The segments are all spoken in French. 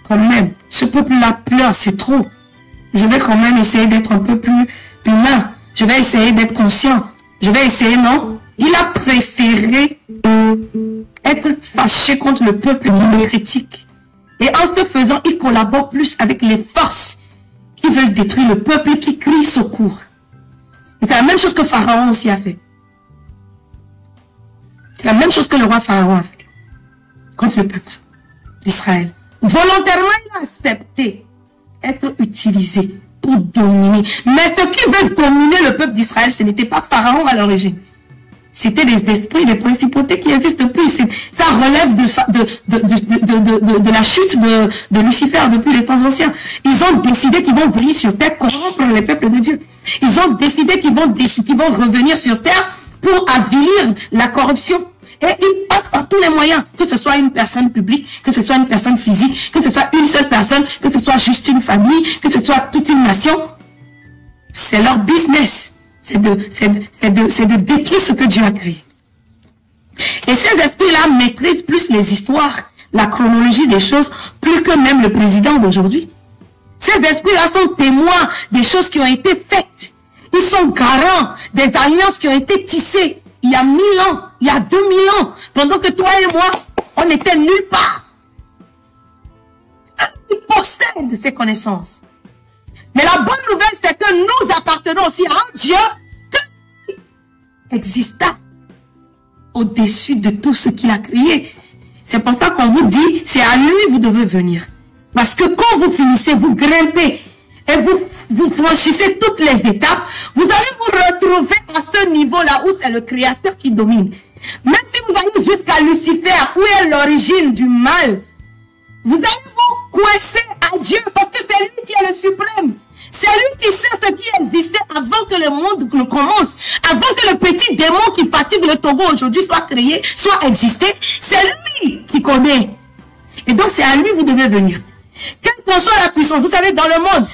quand même, ce peuple-là pleure, c'est trop. Je vais quand même essayer d'être un peu plus humain. Je vais essayer d'être conscient. Je vais essayer, non? Il a préféré être fâché contre le peuple qui le critique. Et en ce faisant, il collabore plus avec les forces qui veulent détruire le peuple, qui crie secours. C'est la même chose que Pharaon aussi a fait. C'est la même chose que le roi Pharaon a fait contre le peuple d'Israël. Volontairement, il a accepté être utilisé pour dominer. Mais ce qui veut dominer le peuple d'Israël, ce n'était pas Pharaon à l'origine. C'était des esprits, des principautés qui n'existent plus. Ça relève de la chute de Lucifer depuis les temps anciens. Ils ont décidé qu'ils vont briller sur terre, corrompre les peuples de Dieu. Ils ont décidé qu'ils vont revenir sur terre pour avilir la corruption. Et ils passent par tous les moyens, que ce soit une personne publique, que ce soit une personne physique, que ce soit une seule personne, que ce soit juste une famille, que ce soit toute une nation. C'est leur business. C'est de détruire ce que Dieu a créé. Et ces esprits-là maîtrisent plus les histoires, la chronologie des choses, plus que même le président d'aujourd'hui. Ces esprits-là sont témoins des choses qui ont été faites. Ils sont garants des alliances qui ont été tissées il y a 1000 ans, il y a 2000 ans, pendant que toi et moi, on était nulle part. Ils possèdent ces connaissances. Mais la bonne nouvelle, c'est que nous appartenons aussi à un Dieu qui exista au-dessus de tout ce qu'il a créé. C'est pour ça qu'on vous dit, c'est à lui que vous devez venir. Parce que quand vous finissez, vous grimpez et vous franchissez toutes les étapes, vous allez vous retrouver à ce niveau-là où c'est le Créateur qui domine. Même si vous allez jusqu'à Lucifer, où est l'origine du mal, vous allez vous coincer à Dieu parce que c'est lui qui est le suprême. C'est lui qui sait ce qui existait avant que le monde ne commence, avant que le petit démon qui fatigue le Togo aujourd'hui soit créé, soit existé. C'est lui qui connaît. Et donc c'est à lui que vous devez venir. Quelle que soit la puissance, vous savez, dans le monde,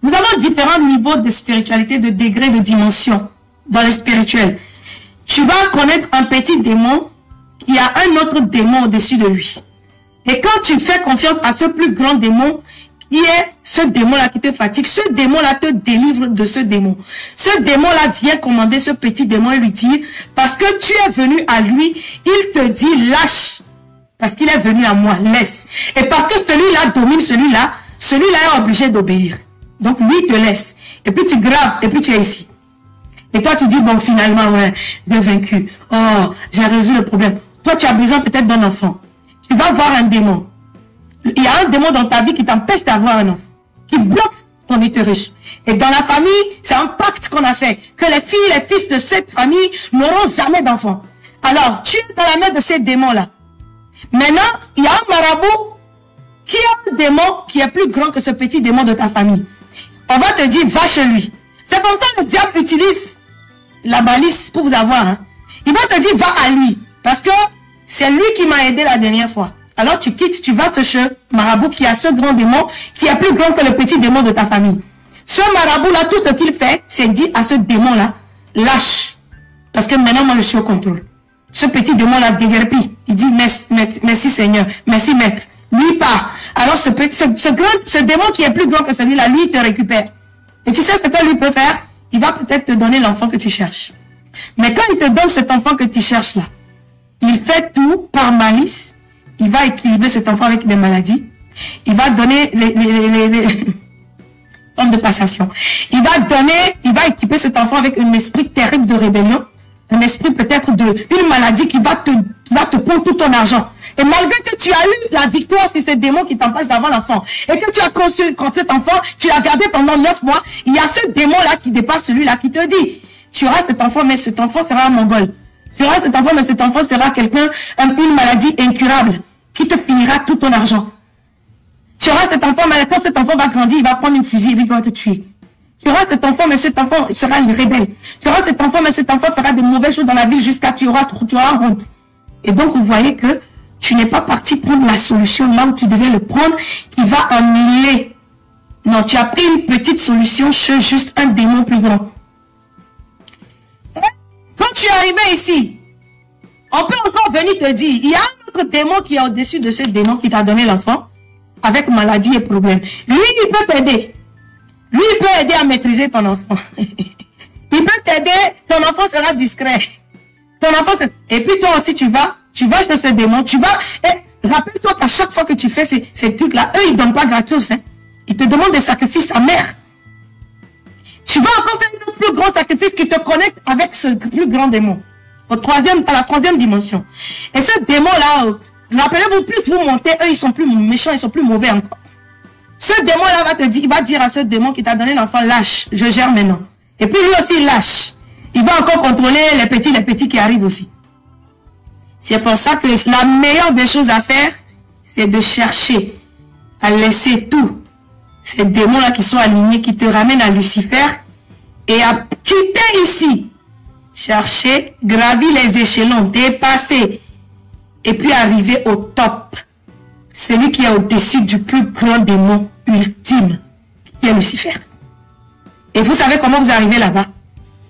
nous avons différents niveaux de spiritualité, de degrés, de dimension dans le spirituel. Tu vas connaître un petit démon qui a un autre démon au-dessus de lui. Et quand tu fais confiance à ce plus grand démon, qui est ce démon-là qui te fatigue, ce démon-là te délivre de ce démon. Ce démon-là vient commander ce petit démon et lui dire, parce que tu es venu à lui, il te dit lâche. Parce qu'il est venu à moi, laisse. Et parce que celui-là domine celui-là est obligé d'obéir. Donc lui il te laisse. Et puis tu graves, et puis tu es ici. Et toi tu dis, bon finalement, ouais, j'ai vaincu. Oh, j'ai résolu le problème. Toi tu as besoin peut-être d'un enfant. Tu vas voir un démon. Il y a un démon dans ta vie qui t'empêche d'avoir un enfant, qui bloque ton utérus. Et dans la famille, c'est un pacte qu'on a fait, que les filles et les fils de cette famille n'auront jamais d'enfants. Alors, tu es dans la main de ces démons-là. Maintenant, il y a un marabout qui a un démon qui est plus grand que ce petit démon de ta famille. On va te dire, va chez lui. C'est comme ça que le diable utilise la balise pour vous avoir. Hein. Il va te dire, va à lui. Parce que c'est lui qui m'a aidé la dernière fois. Alors tu quittes, tu vas chez marabout qui a ce grand démon, qui est plus grand que le petit démon de ta famille. Ce marabout-là, tout ce qu'il fait, c'est dire à ce démon-là, lâche. Parce que maintenant, moi, je suis au contrôle. Ce petit démon-là déguerpit. Il dit, merci Seigneur, merci Maître. Lui part. Alors ce démon qui est plus grand que celui-là, lui, il te récupère. Et tu sais ce que lui peut faire? Il va peut-être te donner l'enfant que tu cherches. Mais quand il te donne cet enfant que tu cherches là, il fait tout par malice. Il va équilibrer cet enfant avec des maladies. Il va donner les formes de passation. Il va équiper cet enfant avec un esprit terrible de rébellion. Un esprit peut-être une maladie qui va te prendre tout ton argent. Et malgré que tu as eu la victoire sur ce démon qui t'empêche d'avoir l'enfant, et que tu as conçu contre cet enfant, tu l'as gardé pendant 9 mois, il y a ce démon-là qui dépasse celui-là qui te dit, tu auras cet enfant, mais cet enfant sera un mongol. Tu auras cet enfant, mais cet enfant sera quelqu'un, une maladie incurable, qui te finira tout ton argent. Tu auras cet enfant, mais quand cet enfant va grandir, il va prendre une fusil et puis il va te tuer. Tu auras cet enfant, mais cet enfant sera une rebelle. Tu auras cet enfant, mais cet enfant fera de mauvaises choses dans la vie jusqu'à tu auras honte. Et donc, vous voyez que tu n'es pas parti prendre la solution là où tu devais le prendre, qui va annuler. Non, tu as pris une petite solution chez juste un démon plus grand. Et quand tu es arrivé ici, on peut encore venir te dire, il y a un autre démon qui est au-dessus de ce démon qui t'a donné l'enfant, avec maladie et problème. Lui, il peut t'aider. Lui, il peut aider à maîtriser ton enfant. Il peut t'aider, ton enfant sera discret. Ton enfant sera... Et puis toi aussi, tu vas chez ce démon, tu vas... Et rappelle-toi qu'à chaque fois que tu fais ces trucs-là, eux, ils ne donnent pas gratos. Hein. Ils te demandent des sacrifices amers. Tu vas encore faire un plus grand sacrifice qui te connecte avec ce plus grand démon. À la troisième dimension. Et ce démon-là, rappelez-vous, plus vous montez, eux, ils sont plus méchants, ils sont plus mauvais encore. Ce démon-là il va dire à ce démon qui t'a donné l'enfant, lâche, je gère maintenant. Et puis lui aussi, il lâche. Il va encore contrôler les petits qui arrivent aussi. C'est pour ça que la meilleure des choses à faire, c'est de chercher à laisser tout. Ces démons-là qui sont alignés, qui te ramènent à Lucifer et à quitter ici. Chercher, gravir les échelons, dépasser et puis arriver au top. Celui qui est au-dessus du plus grand démon ultime, qui est Lucifer. Et vous savez comment vous arrivez là-bas?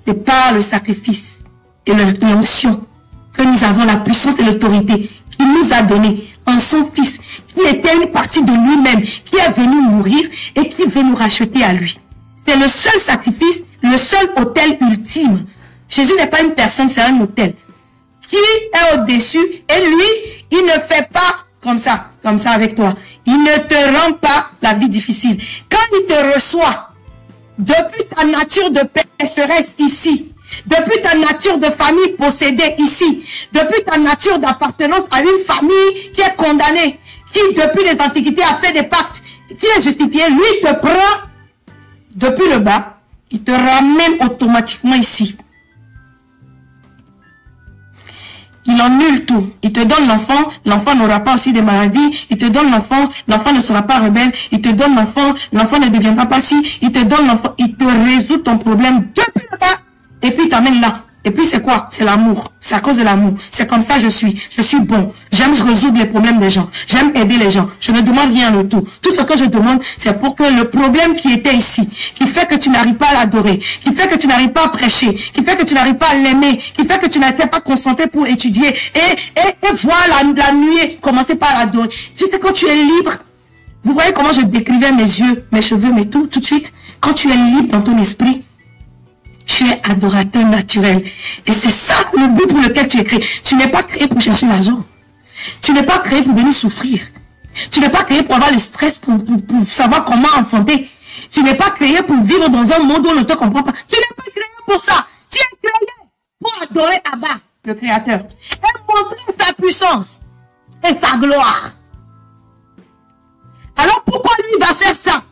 C'est par le sacrifice et l'onction que nous avons la puissance et l'autorité qu'il nous a donné en son Fils, qui était une partie de lui-même, qui est venu mourir et qui veut nous racheter à lui. C'est le seul sacrifice, le seul autel ultime. Jésus n'est pas une personne, c'est un autel qui est au-dessus et lui, il ne fait pas comme ça avec toi. Il ne te rend pas la vie difficile. Quand il te reçoit, depuis ta nature de pécheresse ici, depuis ta nature de famille possédée ici, depuis ta nature d'appartenance à une famille qui est condamnée, qui depuis les antiquités a fait des pactes, qui est justifié, lui te prend depuis le bas, il te ramène automatiquement ici. Il annule tout. Il te donne l'enfant, l'enfant n'aura pas aussi des maladies. Il te donne l'enfant, l'enfant ne sera pas rebelle. Il te donne l'enfant, l'enfant ne deviendra pas si. Il te donne l'enfant, il te résout ton problème depuis le bas. Et puis il t'amène là. Et puis c'est quoi? C'est l'amour. C'est à cause de l'amour. C'est comme ça je suis. Je suis bon. J'aime résoudre les problèmes des gens. J'aime aider les gens. Je ne demande rien au tout. Tout ce que je demande, c'est pour que le problème qui était ici, qui fait que tu n'arrives pas à l'adorer, qui fait que tu n'arrives pas à prêcher, qui fait que tu n'arrives pas à l'aimer, qui fait que tu n'étais pas concentré pour étudier et voir la nuit commencer par l'adorer. Tu sais, quand tu es libre, vous voyez comment je décrivais mes yeux, mes cheveux, mes tout de suite. Quand tu es libre dans ton esprit, tu es adorateur naturel. Et c'est ça le but pour lequel tu es créé. Tu n'es pas créé pour chercher l'argent. Tu n'es pas créé pour venir souffrir. Tu n'es pas créé pour avoir le stress, pour savoir comment enfanter. Tu n'es pas créé pour vivre dans un monde où on ne te comprend pas. Tu n'es pas créé pour ça. Tu es créé pour adorer Abba, le Créateur. Et montrer sa puissance et sa gloire. Alors pourquoi lui va faire ça?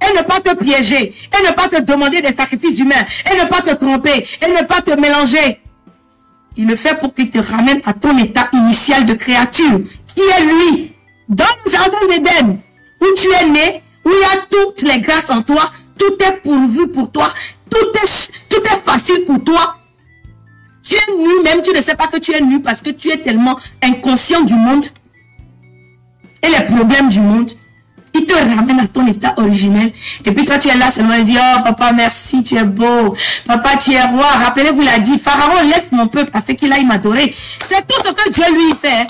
Et ne pas te piéger, et ne pas te demander des sacrifices humains, et ne pas te tromper, et ne pas te mélanger. Il le fait pour qu'il te ramène à ton état initial de créature, qui est lui, dans le jardin d'Éden, où tu es né, où il y a toutes les grâces en toi, tout est pourvu pour toi, tout est facile pour toi. Tu es nu, même tu ne sais pas que tu es nu, parce que tu es tellement inconscient du monde, et les problèmes du monde. Il te ramène à ton état originel. Et puis toi, tu es là seulement et dis, oh papa, merci, tu es beau. Papa, tu es roi. Rappelez-vous, il a dit, Pharaon, laisse mon peuple afin qu'il aille m'adorer. C'est tout ce que Dieu lui fait.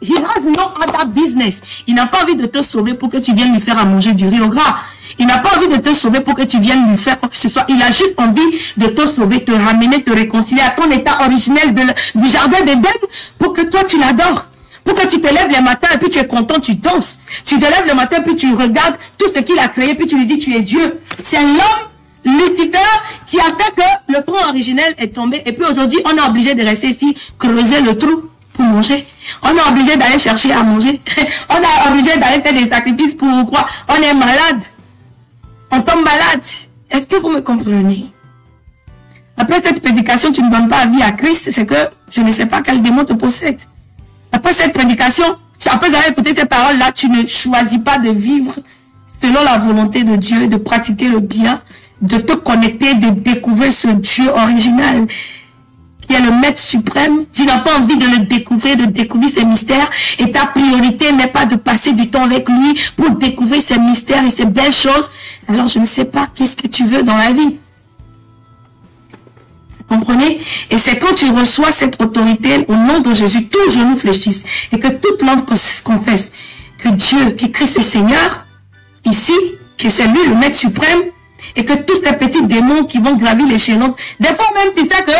He has no other business. Il n'a pas envie de te sauver pour que tu viennes lui faire à manger du riz au gras. Il n'a pas envie de te sauver pour que tu viennes lui faire quoi que ce soit. Il a juste envie de te sauver, te ramener, te réconcilier à ton état originel du jardin d'Éden pour que toi, tu l'adores. Pour que tu te lèves le matin et puis tu es content, tu danses. Tu te lèves le matin puis tu regardes tout ce qu'il a créé puis tu lui dis tu es Dieu. C'est l'homme, Lucifer, qui a fait que le tronc originel est tombé. Et puis aujourd'hui, on est obligé de rester ici, creuser le trou pour manger. On est obligé d'aller chercher à manger. On est obligé d'aller faire des sacrifices pour quoi? On est malade. On tombe malade. Est-ce que vous me comprenez? Après cette prédication, tu ne donnes pas vie à Christ. C'est que je ne sais pas quel démon te possède. Après cette prédication, après avoir écouté ces paroles-là, tu ne choisis pas de vivre selon la volonté de Dieu, de pratiquer le bien, de te connecter, de découvrir ce Dieu original qui est le maître suprême. Tu n'as pas envie de le découvrir, de découvrir ses mystères. Et ta priorité n'est pas de passer du temps avec lui pour découvrir ses mystères et ses belles choses. Alors je ne sais pas qu'est-ce que tu veux dans la vie. Comprenez? Et c'est quand tu reçois cette autorité au nom de Jésus, tout genou fléchisse et que toute langue confesse que Dieu, que Christ est Seigneur, ici, que c'est lui le maître suprême, et que tous ces petits démons qui vont gravir l'échelon. Des fois même, tu sais que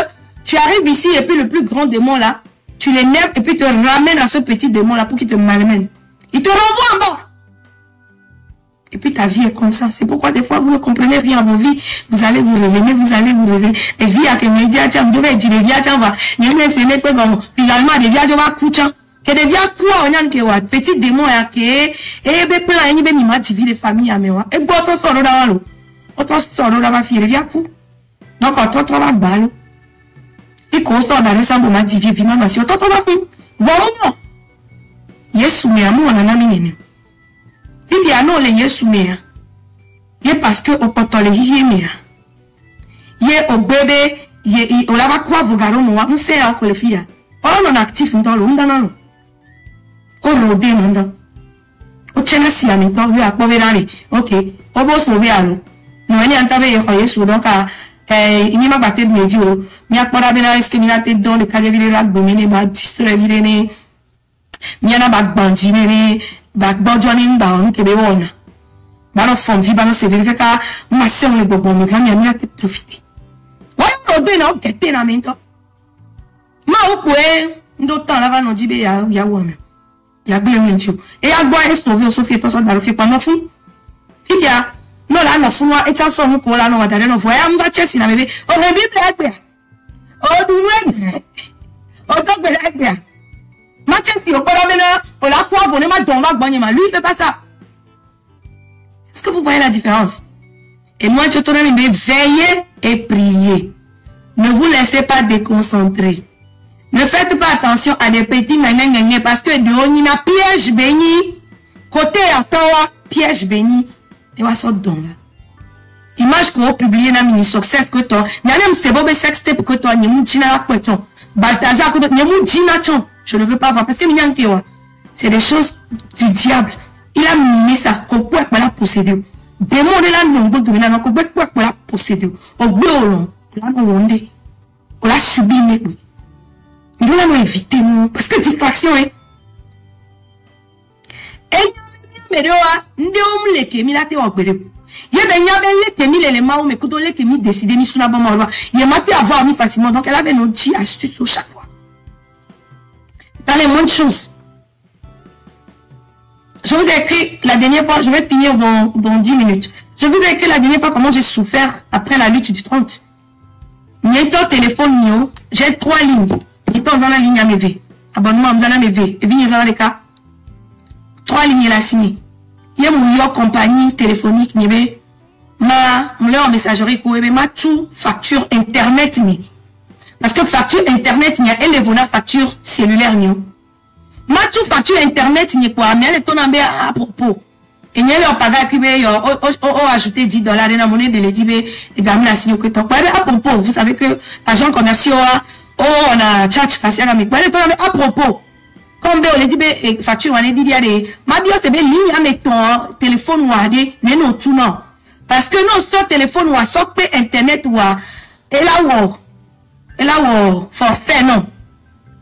tu arrives ici et puis le plus grand démon là, tu l'énerves et puis te ramènes à ce petit démon là pour qu'il te malmène. Il te renvoie en bas. Et puis ta vie est comme ça. C'est pourquoi des fois vous ne comprenez rien à vos vies. Vous allez vous réveiller, vous allez vous réveiller. Et vie à que média, tiens, vous devez dire, les vies, tiens, va. Finalement, les vies, va coucher. Que des vies, quoi, on y a un petit démon, et ben, plein, il y a une divi de famille, à moi. Et bon, on sort là, l'eau. On sort là, ma fille, les vies, coup. Donc, on trouve la balle. Et qu'on sort dans les sambons, ma divi, puis ma si on trouve la fille. Voilà. Yes, mais à moi, on en a mis. Il y a non les yesumea. Il parce que au potole yemea. Il au bébé, il au lava quoi vous garo moi, on sait encore les filles. On est actif dans le monde non. Au rodé non. Au chena si en temps lui a pas verani. OK. Au beau sauver allo. Nous on est en tavé yesu donc il m'a battu de médio. Mi a pas bien est-ce que mi a été dans le cadre de la dominer ba distraire virene. Mi a na ba bandiner back bodjoining down que beona bano fond vi bano se vérifier ka ma se on le bobo me ka mi a te profiter wa no de no kete na mento ma o pwe ndo tan la va no jibe ya wo me ya gbe mi nju e ya gbo esto vi o so fi to so daro fi pa no fun ifia no la no fun wa e cha so mu ko la no wa dare no fo ya mba chesi na bebe o he bi ple o du nu o to gbe la gbe Manchester, au Colomena, au la quoi, vous ne m'a donné ma lui, il fait pas ça. Est-ce que vous voyez la différence? Et moi, je te donne veillez et priez. Ne vous laissez pas déconcentrer. Ne faites pas attention à des petits gagnés parce que de on y a piège béni. Côté à toi, piège béni. Et on va sortir donc là. Image qu'on a publié dans mini success que toi. Même c'est beau sex tape que toi, n'y a mouchina quoi ton. Balthazar que toi, n'y a mouchina ton. Je ne veux pas voir parce que c'est des choses du diable. Il a mimé ça. Qu'on peut pas posséder. Démon de la non, qu'on peut pas posséder. Au bout on l'a subi, mais nous l'avons évité, parce que distraction est. Et nous avons les kémis là, t'es en période. Il y a des kémis l'élément où mes couteaux les kémis décidé, mis sous la bombe en loi. Il y a maté à voir mis facilement, donc elle avait nos 10 astuces chaque fois. Dans les moindres choses. Je vous ai écrit la dernière fois, je vais finir dans 10 minutes. Je vous ai écrit la dernière fois comment j'ai souffert après la lutte du 30. Nieto téléphone, j'ai 3 lignes. Nieto en la ligne à MV. Abonnement en MV. Et bien, les cas. 3 lignes là signées. Il y a mon compagnie téléphonique, ma messagerie, ma tout facture internet, parce que facture internet, il y a une facture cellulaire, ma tout facture internet, il y a quoi, mais elle est ton à propos. Et il y a un pagaille qui ajouté $10 dans la monnaie de l'édibé et gamme la signe que toi. À propos, vous savez que agent commercial, on a charge cassé à à propos. Comme on dit facture on est dit ma bio c'est bien ligne à mettre ton téléphone ou à des mais non tout non parce que non ton téléphone ou à sortir internet ou à et là où forfait non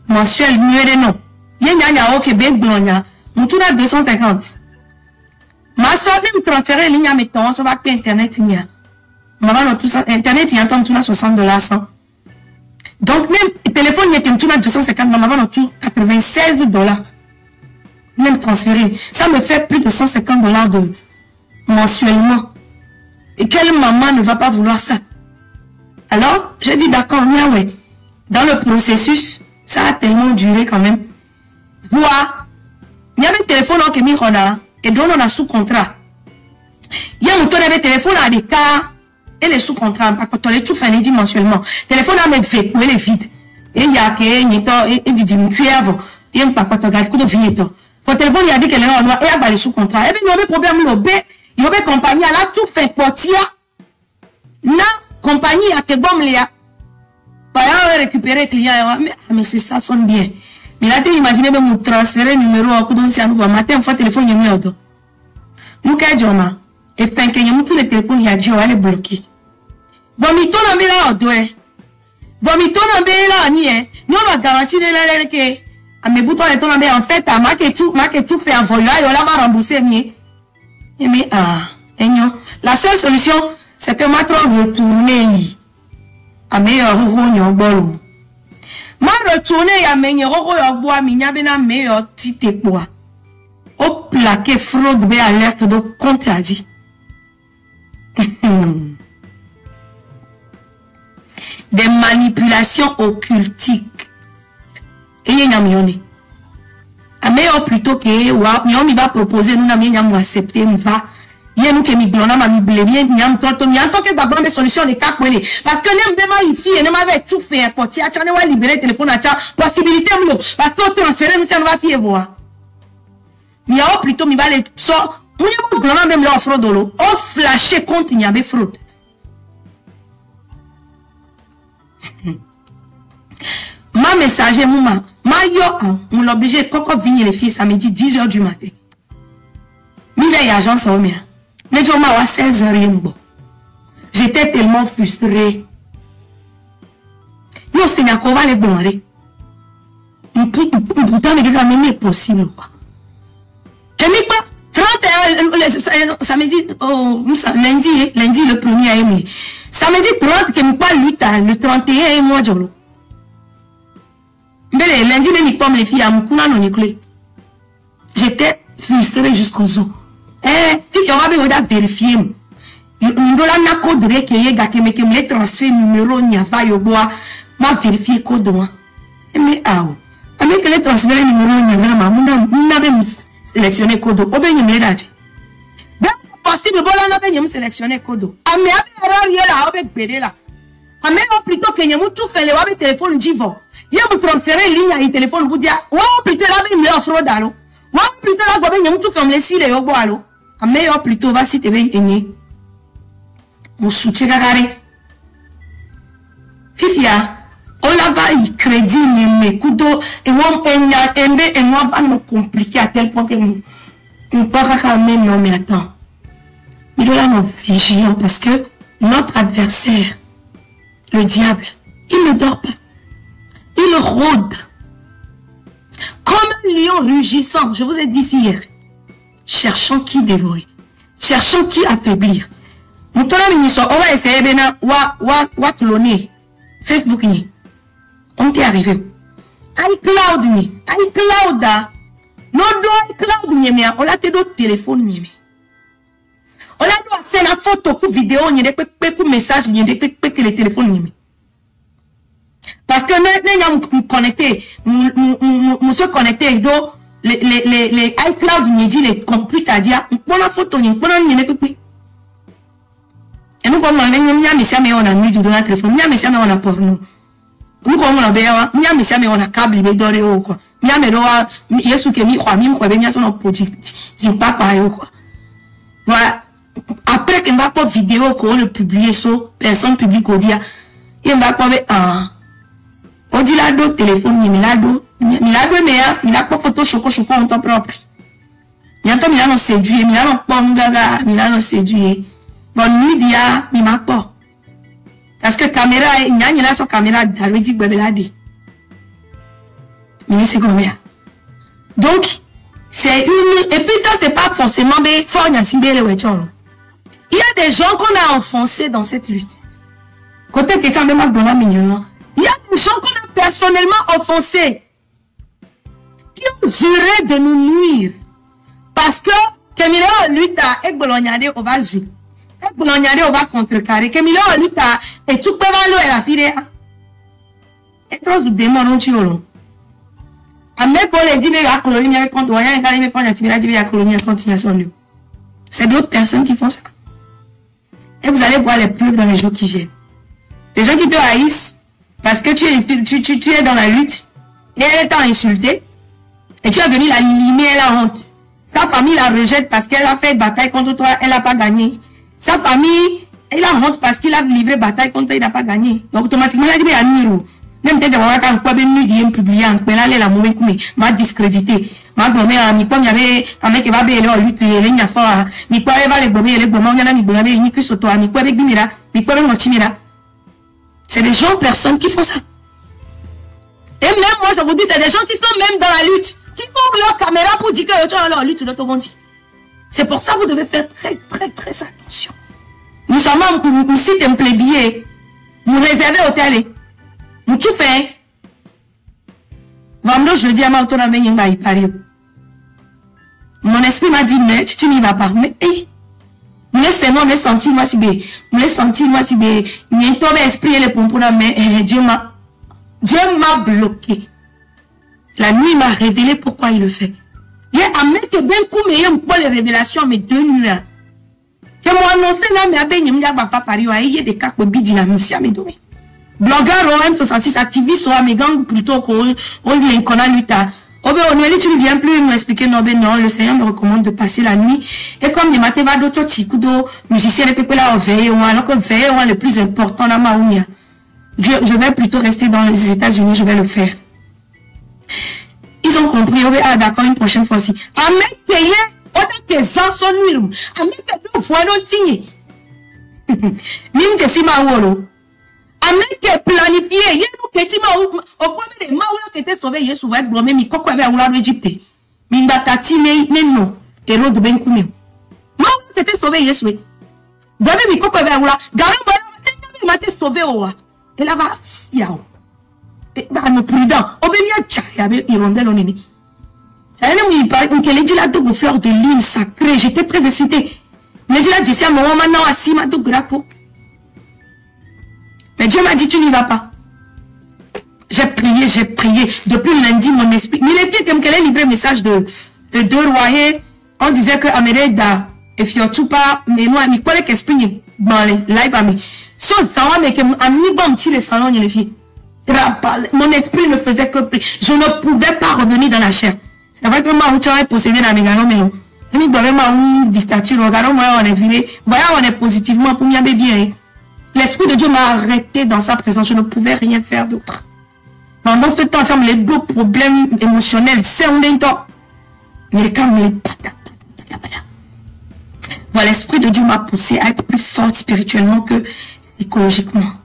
mensuel numéro non y a ok bien blanc mon tout là 250 ma soeur me transférer ligne à mettre ton ça va que internet il y a maman non tout ça internet il y a tout là $60 100. Donc, même le téléphone, il y a tout là 250, maman, on tout $96. Même transféré. Ça me fait plus de $150 de mensuellement. Et quelle maman ne va pas vouloir ça? Alors, j'ai dit d'accord, ouais. Dans le processus, ça a tellement duré quand même. Voir. Il y avait un téléphone qui est mis là, et donc on a sous contrat. Il y a un téléphone à des cas. Et les sous-contrats, quand on les tout fait mensuellement. Téléphone à mettre fait, où elle est vide. Et il y a que, dit, tu es avant. Il y a un paquet de gars, coup de vigneton. Votre téléphone, il a dit qu'elle est en noir, et il y a les sous-contrats. Et puis, il y a un problème, il y a une compagnie, elle a tout fait, potia. Na, compagnie, à que bon, il y a. Par exemple, on va récupérer client, mais c'est ça, sonne bien. Mais là, tu imagines, même, vous transférer numéro, à coup de si à nouveau, matin, une fois, téléphone, il y a mieux, nous, qu'est-ce que et tant que tous les téléphones, il y a Dieu, elle est bloquée. Bon, mais ton ami là, on doit. Vomito na be là ni nous on va garantir là que à mes boutons et ton en fait à ma que tout fait en voyage on l'a pas remboursé ni. Mais la seule solution c'est que ma trop retourner à meilleur ronyo bolo. Ma retourner à meilleur ronyo bois minya bena meilleur tite bois. Au plaqué fraude be alerte de compte a dit. Des manipulations occultiques. Et il y a un meilleur plutôt que il va proposer nous n'avons accepté nous va il y a nous que nous blona ma bible bien il y a tant que d'abord des solutions les cas parce que n'aime pas il fille ne m'avait tout fait porter à tiens va libérer téléphone à tiens possibilité parce que transférer nous ça va fier voir mais au plutôt il va les sort nous blona même leur fraude l'eau au flasher compte il y avait fraude. Ma messager, ma yo, on l'oblige de venir les filles samedi 10h du matin. Mi veille agence au mien. Ne dis pas à 16h. J'étais tellement frustrée. Non, c'est n'a qu'on va les blonler. Pourtant, mais c'est possible. Et mi quoi? 31 samedi, lundi le 1er mai. Samedi 30 que nous pas le 31 mois de l'eau. Mais lundi, les filles à Mukuna non éclé. J'étais frustrée jusqu'aux os. Si on va vérifier, nous avons code de les transferts numéro n'y a pas eu bois, m'a vérifié code de moi. Mais avec les transferts numéro n'y a pas, nous avons sélectionné code. Au bien, nous l'avons dit. Possible, voilà, nous avons sélectionné code. Ah, mais avec Bédé là. Ah, mais plutôt que nous tout fait le téléphone Jivo. Il y a un transférer ligne à téléphone pour dire, ouais, plutôt là, il me offre d'allo. Ouais, plutôt là, il y a un tout fait les cils et au bois. Ah, mais plutôt, va si tu veux gagner. Mon soutien à carré. Fifia, on la va y crédit, mais couteau, et on et moi va me compliquer à tel point que nous ne pouvons pas quand même, non, mais attends. Il doit être vigilant parce que notre adversaire, le diable, il ne dort pas. Il rôde. Comme un lion rugissant, je vous ai dit hier, cherchant qui dévorer, cherchant qui affaiblir. On va essayer de cloner Facebook. On t'est arrivé. iCloud. Non, iCloud, on a tes d'autres téléphones. On a accès à la photo, ou vidéo, on a des messages, on a des téléphones. Parce que nous connectés, nous sommes connectés, les iCloud, nous dit les computers, on prend la photo, on prend la photo. Et nous, comme on a nuit de la téléphone, on a porno. Nous, comme on a câble, on a doré ou quoi. Voilà. Après qu'on va pas vidéo qu'on le publier sur personne publique au dia, il va pas on dit là d'autres téléphones, il a pas photo choco en temps propre. Il a pas séduit, il a pas séduit. Bonne nuit dia, il m'a pas. Parce que caméra, il y a son caméra d'aller dire bébé mais c'est combien? Donc c'est une et puis ça c'est pas forcément des formes à le wetchon. Il y a des gens qu'on a enfoncés dans cette lutte. Côté que tu as même mignon. Il y a des gens qu'on a personnellement enfoncés qui ont juré de nous nuire parce que Camilla lutte à Ekbolognade on va jouer. Ekbolognade on va contrecarrer. Camilla lutte à et tout peut valoir la fille. Et trop de démons non tu olo. Amé pour les dire la colonie avec compte rien quand il me prend la similarité la colonie continuation. C'est d'autres personnes qui font ça. Et vous allez voir les preuves dans les jours qui viennent. Les gens qui te haïssent parce que tu es dans la lutte et elle t'a insulté et tu as venu la limer et la honte. Sa famille la rejette parce qu'elle a fait bataille contre toi, elle n'a pas gagné. Sa famille, elle a honte parce qu'il a livré bataille contre toi, il n'a pas gagné. Donc automatiquement, elle a dit à Niro. Même peut-être quand on peut nous publier en là la mauvaise couille m'a discrédité m'a gommé à mi comme il y avait un mec qui va bien là lutte il y a fort mi quoi va les gommer les gommer on a mi gommer ni que soto mi quoi avec bimira mi quoi avec motimira C'est des gens, personnes qui font ça. Et même moi, je vous dis, c'est des gens qui sont même dans la lutte, qui ouvrent leur caméra pour dire que les gens sont dans la lutte de Togondi. C'est pour ça que vous devez faire très, très, très attention. Nous sommes un site un plébiscite. Nous réservons hôtel. Nous tout fait. Je dis à ma autonomie, mon esprit m'a dit, mais tu n'y vas pas. Mais, me senti moi si bien. Me senti moi si bien. N'y tombe esprit et les pompons, mais Dieu m'a bloqué. La nuit m'a révélé pourquoi il le fait. Il y a un mec qui bien coup, mais il y a les révélations, mais 2 nuits. Que moi annoncé là, mais il y a des cas qui bident la musique à mes domaines. Blogueur OM66 activiste ou à mes gangs plutôt qu'on lui inconnaît l'Utah. Oh ben tu ne viens plus m'expliquer non ben non, le Seigneur me recommande de passer la nuit. Et comme des matés va d'autres tikudo, musiciens qui là au veille ou alors que veille ou le plus important dans ma ouïa. Je vais plutôt rester dans les États-Unis, je vais le faire. Ils ont compris, oh ben ah d'accord une prochaine fois aussi. À mettre payé, autant que ça son nuit, à mettre deux fois non signé. Mime je suis ma wolo. Amen qui est planifié, il y a nous qui sommes au point de Maoula qui était sauvé, il est sauvé, mais il faut qu'on ait un Égypte. Mais il mais non, héros de Benkoumé. Maoula qui était sauvé, il est sauvé. Vous avez mis quoi avec Oula? Garam, il m'a été sauvé. Et là, va, yao. Et va, nous prudent. Obénia, tcha, il y avait hirondelle au nez. Ça y est, il paraît que les dit la double fleur de lune sacrée, j'étais très excitée. Mais dit la dit, c'est un moment maintenant, assis, ma double graco. Mais Dieu m'a dit, tu n'y vas pas. J'ai prié. Depuis lundi, mon esprit. Mais les filles, comme qu'elle a livré un message de 2 royers, on disait que Amédéda, et Fiotupa, mais moi, il fallait qu'esprit, bon, live à moi. Sauf ça, mais que, à mi bon, petit, les salons, les filles. Mon esprit ne faisait que prier. Je ne pouvais pas revenir dans la chair. C'est vrai que moi, tu as possédé dans mes galons, mais non. Et nous, vraiment, une dictature, regardons, moi, on est viré. Voyons, on est positivement pour m'y bien. L'Esprit de Dieu m'a arrêté dans sa présence. Je ne pouvais rien faire d'autre. Pendant ce temps, les deux problèmes émotionnels, c'est un temps. Mais comme les voilà, l'Esprit de Dieu m'a poussé à être plus forte spirituellement que psychologiquement.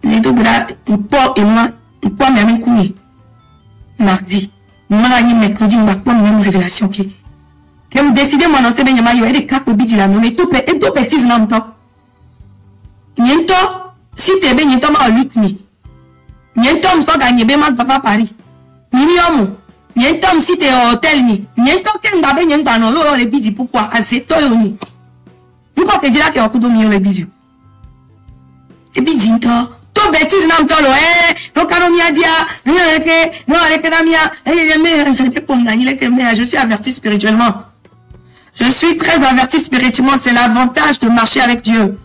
Les deux là, Paul et moi, Paul m'a même couillé. Mardi, mercredi, on va pas même révélation qui. Je me décidé moi annoncer ben yama yo des cas pour bidi la mais tout petit nan to. Niento si te ben niento ma lutte ni. Niento me so gagner ben ma papa Paris. Ni yomo. Niento si te hôtel ni. Niento ken ba ben niento no lo le bidi pourquoi azeto yo ni. Nous pas que dire que okudo mi le bidi. E bidi nto. To bêtise nan to lo no kanomi adia, no leke na mia, je suis averti spirituellement. Je suis très averti spirituellement. C'est l'avantage de marcher avec Dieu.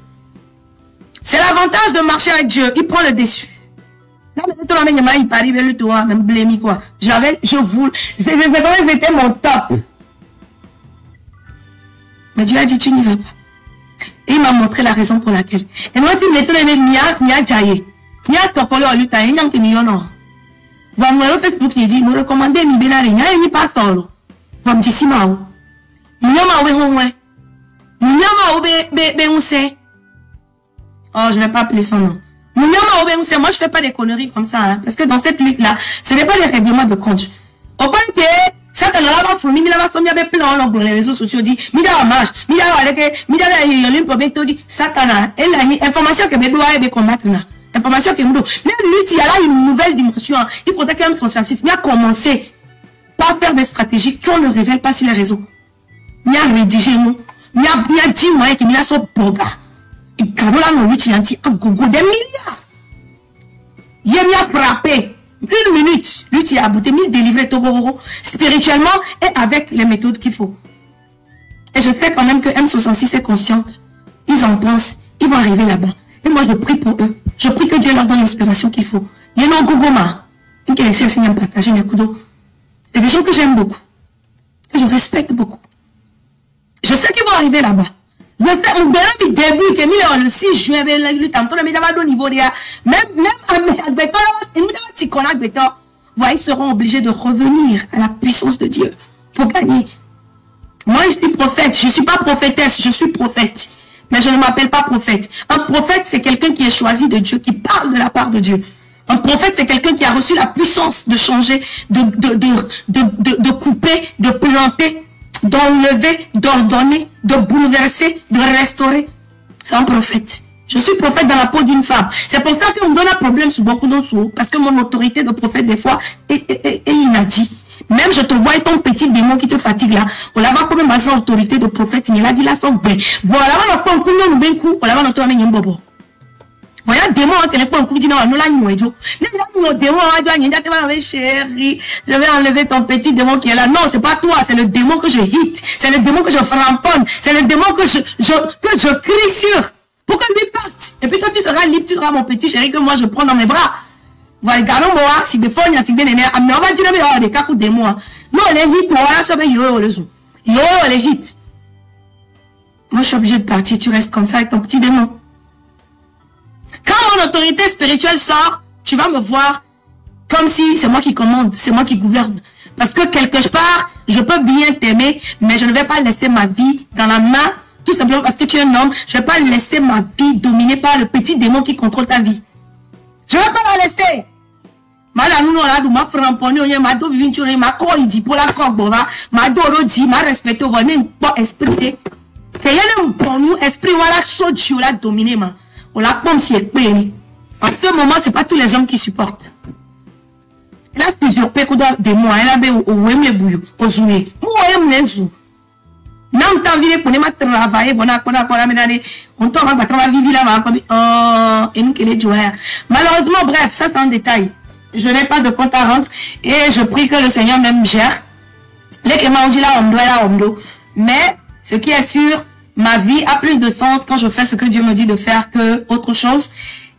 C'est l'avantage de marcher avec Dieu. Il prend le dessus. C'était mon top. Mais Dieu a dit, tu n'y vas pas. Et il m'a montré la raison pour laquelle. Et moi, il m'a dit, Facebook, il dit, me recommander, il n'y pas solo. Va me dire, si ma oh, je ne vais pas appeler son nom. Moi, je fais pas des conneries comme ça, hein, parce que dans cette lutte-là, ce n'est pas des règlements de compte. Au point que ça, tu l'as pas fourni, il a pas sommié avec plein de les réseaux sociaux, dit, mira marche, mira dit, Satana, et l'information que bébé doit combattre là. Information que nous, même lutte, il y a là une nouvelle dimension. Il faudrait quand même son service, bien commencer par faire des stratégies qu'on ne révèle pas sur les réseaux. Il y a rédigé nous. Il y a 10 moyens qui m'ont son boga. Et quand on a nos luttes, il y a un gogo des milliards. Il y a frappé. 1 minute. Lutte, il a abouti, il délivré Togoro spirituellement et avec les méthodes qu'il faut. Et je sais quand même que M66 est consciente. Ils en pensent. Ils vont arriver là-bas. Et moi, je prie pour eux. Je prie que Dieu leur donne l'inspiration qu'il faut. Il y a un gogoma. C'est des gens que j'aime beaucoup. Que je respecte beaucoup. Je sais qu'ils vont arriver là-bas. Je sais, on début, que le 6 juin, au niveau de ils seront obligés de revenir à la puissance de Dieu pour gagner. Moi, je suis prophète. Je ne suis pas prophétesse, je suis prophète. Mais je ne m'appelle pas prophète. Un prophète, c'est quelqu'un qui est choisi de Dieu, qui parle de la part de Dieu. Un prophète, c'est quelqu'un qui a reçu la puissance de changer, de couper, de planter, d'enlever, d'ordonner, de bouleverser, de restaurer. C'est un prophète. Je suis prophète dans la peau d'une femme. C'est pour ça qu'on donne un problème sur beaucoup d'autres, parce que mon autorité de prophète, des fois, est inadie. Même je te vois et ton petit démon qui te fatigue là. On l'a va pour ma autorité de prophète. Il a dit là son ben. Voilà, on a pas un coup, on a un coup. On l'a va notre ami Bobo. Voilà, démon, on ne pas un coup. Dit non, nous la nous démon, on dit chérie, je vais enlever ton petit démon qui est là. Non, c'est pas toi, c'est le démon que je hit. C'est le démon que je framponne. C'est le démon que je crie sur. Pour que lui parte. Et puis quand tu seras libre, tu seras mon petit chéri que moi je prends dans mes bras. Voilà, gardons-moi, si des fois, il y a si bien énervé, mais on va dire, mais des cas de moi. Non, les hits, voilà, ça va, yo, le zoo. Yo, les hits. Moi, je suis obligée de partir, tu restes comme ça avec ton petit démon. Quand mon autorité spirituelle sort, tu vas me voir comme si c'est moi qui commande, c'est moi qui gouverne. Parce que quelque part, je peux bien t'aimer, mais je ne vais pas laisser ma vie dans la main, tout simplement parce que tu es un homme, je ne vais pas laisser ma vie dominée par le petit démon qui contrôle ta vie. Je ne vais pas la laisser. Madame, nous, là, ma framponi, on ma do vivinturi, ma ko idi pour la coque, ma do rodi, ma respecte, on va même pas esprit. Que y a un bon esprit, voilà, saut du la dominé, ma. On la pomme si elle paye. En ce moment, c'est pas tous les hommes qui supportent. Là, c'est plusieurs pécoda de moi, elle a bien au wemle bouillou, au zoué. Moi, j'aime les zou. Nam t'envie pour ne pas travailler, on t'en va vivre là, et nous qui les jouons. Malheureusement, bref, ça c'est un détail. Je n'ai pas de compte à rendre et je prie que le Seigneur même gère. Les qui m'ont dit là, mais ce qui est sûr, ma vie a plus de sens quand je fais ce que Dieu me dit de faire que autre chose.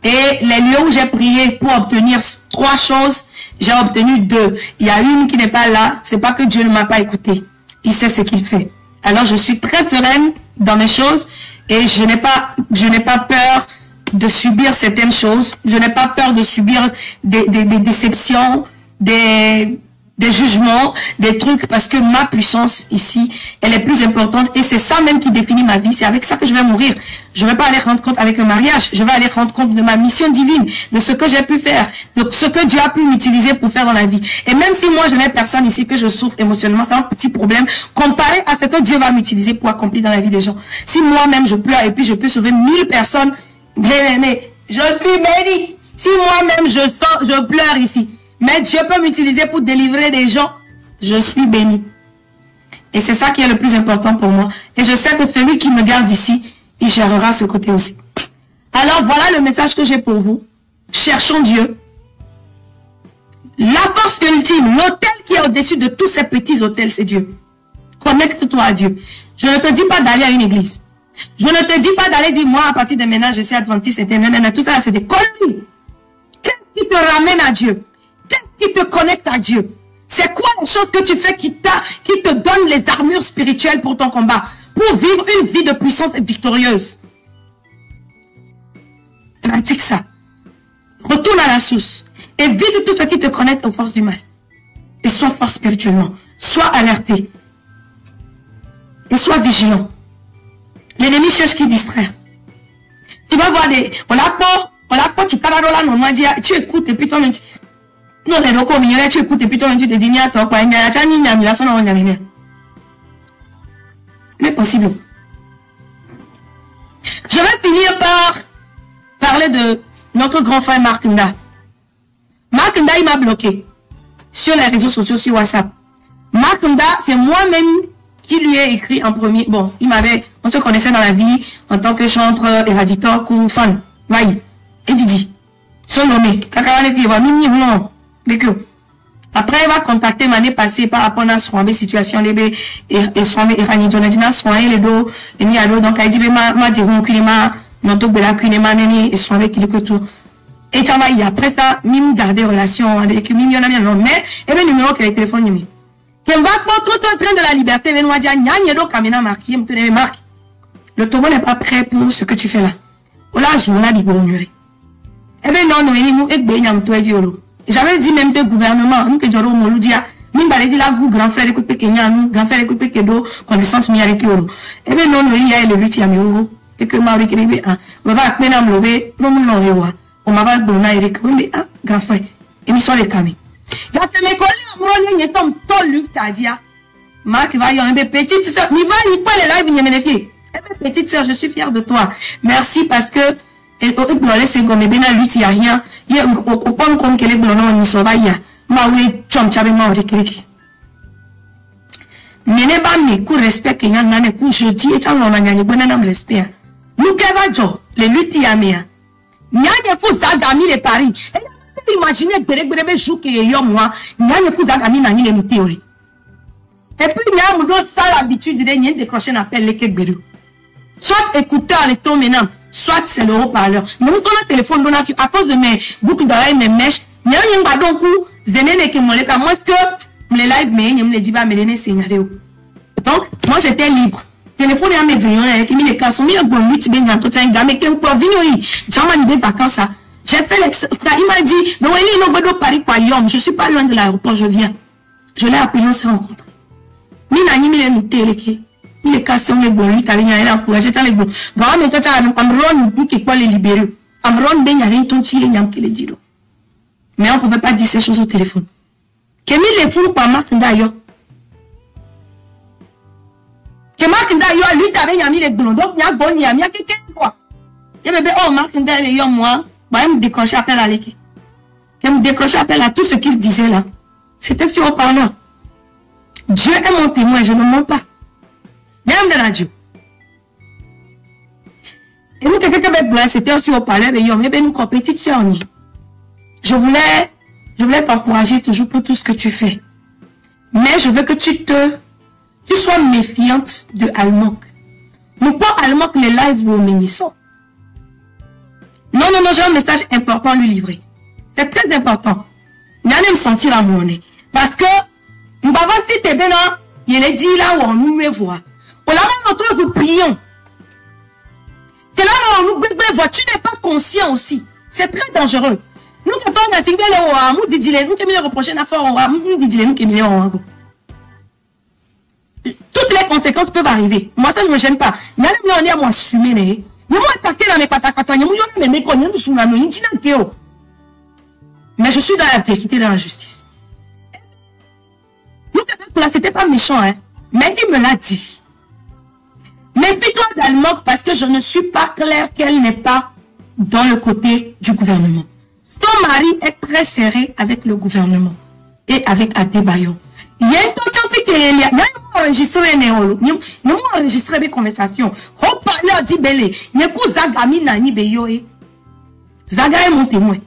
Et les lieux où j'ai prié pour obtenir 3 choses, j'ai obtenu 2. Il y a une qui n'est pas là, c'est pas que Dieu ne m'a pas écouté. Il sait ce qu'il fait. Alors je suis très sereine dans mes choses et je n'ai pas peur de subir certaines choses. Je n'ai pas peur de subir des déceptions, des jugements, des trucs, parce que ma puissance ici, elle est plus importante et c'est ça même qui définit ma vie. C'est avec ça que je vais mourir. Je ne vais pas aller rendre compte avec un mariage. Je vais aller rendre compte de ma mission divine, de ce que j'ai pu faire, de ce que Dieu a pu m'utiliser pour faire dans la vie. Et même si moi, je n'ai personne ici que je souffre émotionnellement, c'est un petit problème comparé à ce que Dieu va m'utiliser pour accomplir dans la vie des gens. Si moi-même je pleure et puis je peux sauver 1000 personnes, bien-aimé, je suis béni. Si moi-même je pleure ici, mais Dieu peut m'utiliser pour délivrer des gens, je suis béni. Et c'est ça qui est le plus important pour moi. Et je sais que celui qui me garde ici, il gérera ce côté aussi. Alors voilà le message que j'ai pour vous. Cherchons Dieu. La force ultime, l'autel qui est au-dessus de tous ces petits autels, c'est Dieu. Connecte-toi à Dieu. Je ne te dis pas d'aller à une église. Je ne te dis pas d'aller dire, moi, à partir de maintenant, je suis adventiste, et tout ça, c'est des conneries. Qu'est-ce qui te ramène à Dieu? Qu'est-ce qui te connecte à Dieu? C'est quoi les choses que tu fais qui te donne les armures spirituelles pour ton combat? Pour vivre une vie de puissance et victorieuse. Pratique ça. Retourne à la source. Et vide tout ce qui te connecte aux forces du mal. Et sois fort spirituellement. Sois alerté. Et sois vigilant. L'ennemi cherche qui distraire. Tu vas voir des... Tu écoutes et puis toi tu... Non, tu écoutes et puis toi tu te dis... Mais possible. Je vais finir par parler de notre grand frère Mark Nda. Mark Nda, il m'a bloqué sur les réseaux sociaux, sur WhatsApp. Mark Nda, c'est moi-même qui lui ai écrit en premier. Bon, on se connaissait dans la vie en tant que chanteur, éraditeur ou fan. Voyez. Et Didi. Son nommé. Après, il va contacter l'année passée par rapport à la situation et soigner Iranidonadina, soigner les dos, et donc il dit, ma diront qu'il m'a, non, donc, la cuinema, et soigner qu'il que tout. Et ça va, après ça, mime garder relation avec lui, il y en a bien, non, mais, et bien, numéro que le téléphone, il va pas tout en train de la liberté, mais nous, dire, n'y a donc Kamina marqué, me tenez marque. Le tombeau n'est pas prêt pour ce que tu fais là. Ola, je m'en ai dit, bon, eh bien, non, il nous, et bien, toi, j'avais dit même que gouvernement, nous que Joro Moludia, nous m'avait dit là, grand frère écoute Kenya, nous, grand frère écoute Kedo, connaissance mi avec Yoro. Eh bien, non, il y a le lutte à Mioro. et que ma récréé, on va appeler à me non, non, on m'a dit, on a récréé, mais grand frère, et nous sommes les camis. Quand mes collègues, moi, il y a comme tout Luc, t'as dit, Marc va y avoir une petite soeur, il va y pas les lives, il y a mes filles. Petite soeur, je suis fière de toi. Merci parce que, c'est comme, bien, lui, il n'y a rien. Il y a, au point comme qu'elle est blonde, on s'en va, il y a, ma oui, chum, t'avais ma récréé. Mais n'est pas mes coups respect qu'il y a un coup jeudi et t'en on a gagné bon homme respect. Nous qu'est-ce que les luttes y a mis. N'y a pas zagami les paris. Et imaginez que joue que yo moi. N'y a pas zagami n'a ni les théories. Et puis n'y a mon ça l'habitude de n'y décrocher un appel les kekberu. Soit écouteur les tons maintenant, soit c'est le haut-parleur. Nous on a téléphone on a à cause de mes boucles d'oreilles mes mèches. N'y a rien pas donc coup zéné que mon les cas moi que les live mais je me dis pas me donner scénario. Donc moi j'étais libre. Téléphone à mes veillons avec mes cas sont mis un bon lutte bien tout un gars mais qu'un provino jamais des vacances ça. J'ai fait l'extra, il m'a dit non il non bedo Paris quoi yom, je suis pas loin de l'aéroport, je viens. Je l'ai appelé on s'est rencontré. Mina ni mi le télé il est cassé on est bon lui t'avais rien encouragé t'as les bon. Gars mais toi tu as amron qui pas les libérer. Amron ben y a rien ton tié nyam qui le dit. Mais on pouvait pas dire ces choses au téléphone. Kemi les fous pas Marc Ndayo. Que Marc Ndayo, lui, t'avais mis les blonds. Donc, il y a bon, il y a quelqu'un, quoi. Et bébé, oh, Marc Ndayo, moi, bah, il me décrochait appel à l'équipe. Il me décrochait appel à tout ce qu'il disait là. C'était sur haut-parleur. Dieu est mon témoin, je ne mens pas. Même de la Dieu. Et nous, quelqu'un qui avait blanc, c'était sur haut-parleur, mais ben, nous, compétition. Je voulais t'encourager toujours pour tout ce que tu fais. Mais je veux que tu sois méfiante de Almok. Nous pas Almok les lives où bénissons. Non, j'ai un message important à lui livrer. C'est très important. Il y a me sentir à mon nez. Parce que, nous avons si t'es bien là, il est dit là où on nous voit. On l'a même notre nous prions. Que là où on nous voit, tu n'es pas conscient aussi. C'est très dangereux. Nous qui faisons un single, nous disons, nous qui nous reprochons à faire, nous disons, nous qui nous toutes les conséquences peuvent arriver. Moi, ça ne me gêne pas. Il y a des gens qui m'assumer. Ils m'ont attaqué dans mes patakata. Ils m'ont dit, mais je suis dans la vérité, dans la justice. Nous, c'était pas méchant, hein. Mais il me l'a dit. Méfie-toi d'Almok parce que je ne suis pas claire qu'elle n'est pas dans le côté du gouvernement. Son mari est très serré avec le gouvernement et avec Adebayo. Il y a une chose qui est là. Nous avons enregistré des conversations. Haut-parleur dit belé. Il y a un Zagami nani beyoé. Zaga est mon témoin.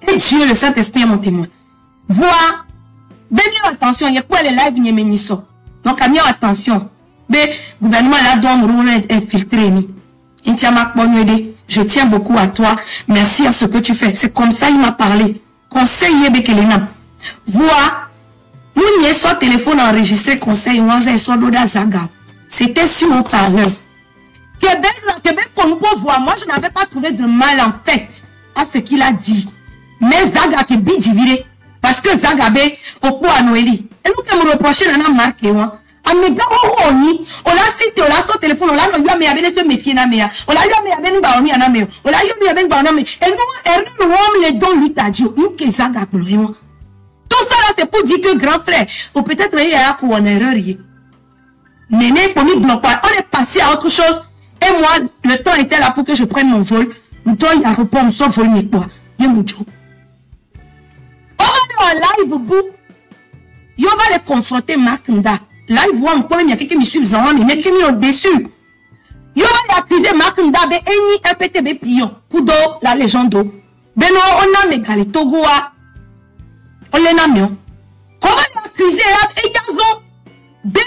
Et Dieu, le Saint-Esprit est mon témoin. Vois. Ben mieux attention. Il y a quoi les lives n'y ménisso. Donc à mieux attention. Ben gouvernement là doit me infiltrer. Je tiens beaucoup à toi. Merci à ce que tu fais. C'est comme ça il m'a parlé. Conseiller Bekelena. Vois. Nous n'y sommes sur téléphone enregistré conseil. C'était sur haut-parleur. Québec, pour nous voir, moi je n'avais pas trouvé de mal en fait à ce qu'il a dit. Mais Zaga qui est divisé. Parce que Zaga au point à Noélie. Et nous qui me reprochons, on a marqué. On a cité, on a son téléphone, on a eu à me méfier, on a eu à me baronner, on a eu à me baronner. Et nous, les dons lui t'a dit, nous qui Zaga pour nous. Tout ça là, c'est pour dire que grand frère, ou peut-être il y a pour une erreur. Néné, pour nous bloquer, on est passé à autre chose. Et moi, le temps était là pour que je prenne mon vol. Le temps, il y a repos, on s'en vol, mais quoi? Il y a mon job. On va aller en live au bout. On va les confronter, Marc Nda. Live, on peut il y a quelqu'un qui me suit, mais quelqu'un qui est déçu. On va accuser Marc Nda, mais un PTB pliant. Kudo, la légende. Ben non, on a mégalé Togo. On les nomme. Comment l'accuser et Yazo Béni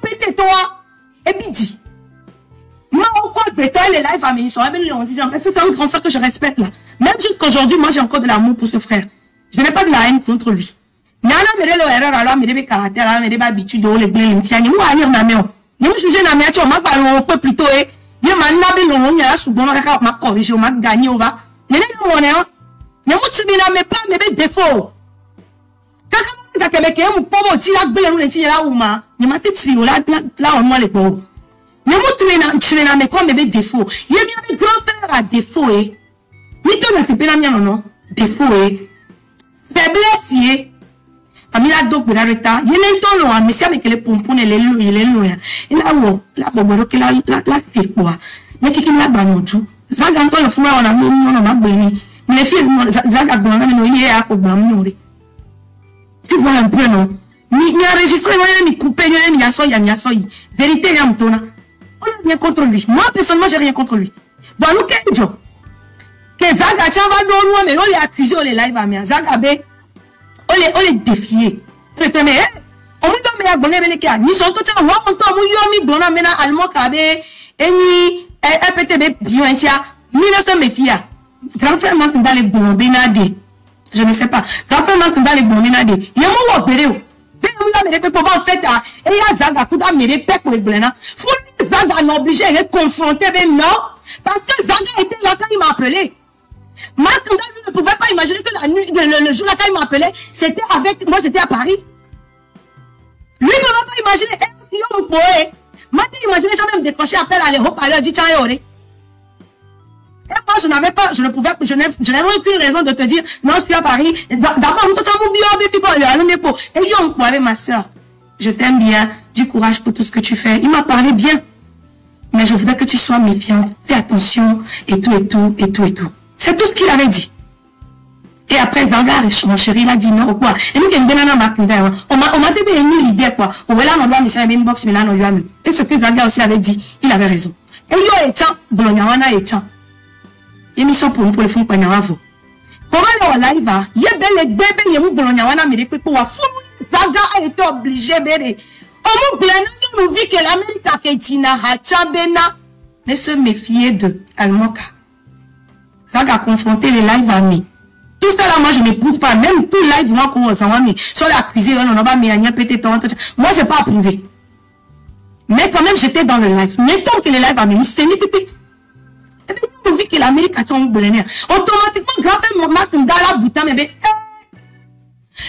pété toi et Bidi. Moi, pourquoi béton les lives à Ménisson? C'est un grand frère que je respecte là. Même jusqu'aujourd'hui, moi j'ai encore de l'amour pour ce frère. Je n'ai pas de la haine contre lui. Nana me le erreur alors me des caractères, me des habitudes, les blés, les tiens. Nous allons na meo. Nous juger na meo, tu m'as parlé un peu plus tôt et il m'a nabe non, il y a souvent m'a corrigé, m'a gagné au va. Les nègres mon est. Nous tu m'as mais pas mes défauts. Là où ma, il m'a dit là on moi les pauvres. Mais moi, tu n'as mais quoi, mais des défauts. Il y a bien des grands frères à défaut, eh. Ni toi, tu peux pas non, défaut, eh. Faiblesse, eh. Amila donc de la reta. Il y a même temps, là, mais c'est avec les pompons et les loups, et les loups. Et là, où, là, bon, que la c'est quoi. Mais qui l'a ban tout. Zaga, quand le fou, on a béni. Mais les filles, Zaga, on il est à quoi, tu vois un peu, non? Ni enregistré, ni coupé, ni assoyi. Vérité, il y a un ton. On n'a rien contre lui. Moi, personnellement, j'ai rien contre lui. Bon, nous, qu'est-ce que Zaga, tu vas dans mais on les accuse, on les live à moi. Zaga, on les défier. Mais, on me donne à bonner les cas. Ni sont tous en moi, on tombe, on me donne maintenant allemand, cabé, et ni, PTB, bien, tiens, ni ne se méfie. Grand frère, manque dans les bons bénadés. Je ne sais pas. Grand frère, manque dans les bons bénadés. Il y a un mot opéré. En fait, et il y a Zaga, pour amener pec pour les blancs. Faut Zaga l'obliger à être confronté, mais non. Parce que Zaga était là quand il m'a appelé. Marc lui ne pouvait pas imaginer que la nuit, le jour là quand il m'a appelé, c'était avec moi, j'étais à Paris. Lui ne pouvait pas imaginer, moi, imaginé, j'ai même décroché appel à l'haut-parleur, dit tiens, yoré. Et moi, je n'avais pas, je n'avais aucune raison de te dire, non, je suis à Paris. D'abord, et yo, avec ma soeur, je t'aime bien, du courage pour tout ce que tu fais. Il m'a parlé bien. Mais je voudrais que tu sois méfiante, fais attention, et tout, et tout, et tout, et tout. C'est tout ce qu'il avait dit. Et après, Zaga, mon chéri, il a dit non, quoi. Et nous, on m'a donné une idée, quoi. On va là, on doit me faire une box, mais là, on doit me. Et ce que Zaga aussi avait dit, il avait raison. Et yo, étant, Bologna, étant. Émission pour le fond, pour nous. Comment on live, il y a bel bébé, il y a un Bologna, mais les coups, Zaga a été obligé, bébé. On nous dit que l'Amérique a Ketina, Hachabena, ne se méfier de Almoka. Zaga a confronté les lives amis. Tout ça là, moi je ne pousse pas. Même tout live, moi, qu'on s'en va, mais sur l'accusé, on n'a pas mis un pété ton. Moi, je n'ai pas approuvé. Mais quand même, j'étais dans le live. Mettons que les lives amis, c'est mis pété. Et bien, nous vit que l'Amérique a ton bolonnier. Automatiquement, grâce à Marc Ndala Bouta, mais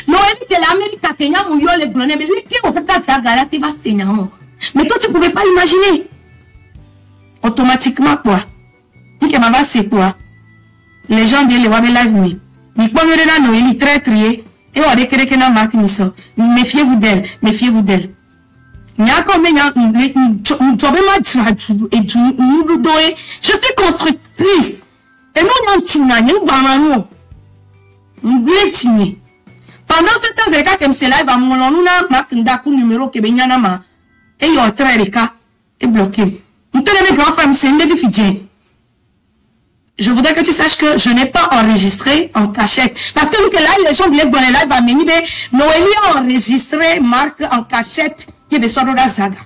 non, que l'Amérique a Kenya, mouillot les bolonniers, mais qui ont fait ça, Zaga, tu vas saigner. Mais toi, tu ne pouvais pas l'imaginer. Automatiquement, quoi. C'est quoi? Les gens disent les wab live me. Mais quand on est là, très trié. Et on a des créés qui n'ont marqué ni ça. Méfiez-vous d'elle. Méfiez-vous d'elle. Je suis constructrice. Et nous, nous, pendant ce temps, c'est le cas que c'est live à mon nom, marque un numéro qui est bien. Et il y a un très cas et bloqué. Nous tenons mes grands femmes, c'est une vie. Je voudrais que tu saches que je n'ai pas enregistré en cachette. Parce que là, les gens viennent dans les lives à Ménibé, Noélie a enregistré Marc en cachette, qui est de Sorora Zaga.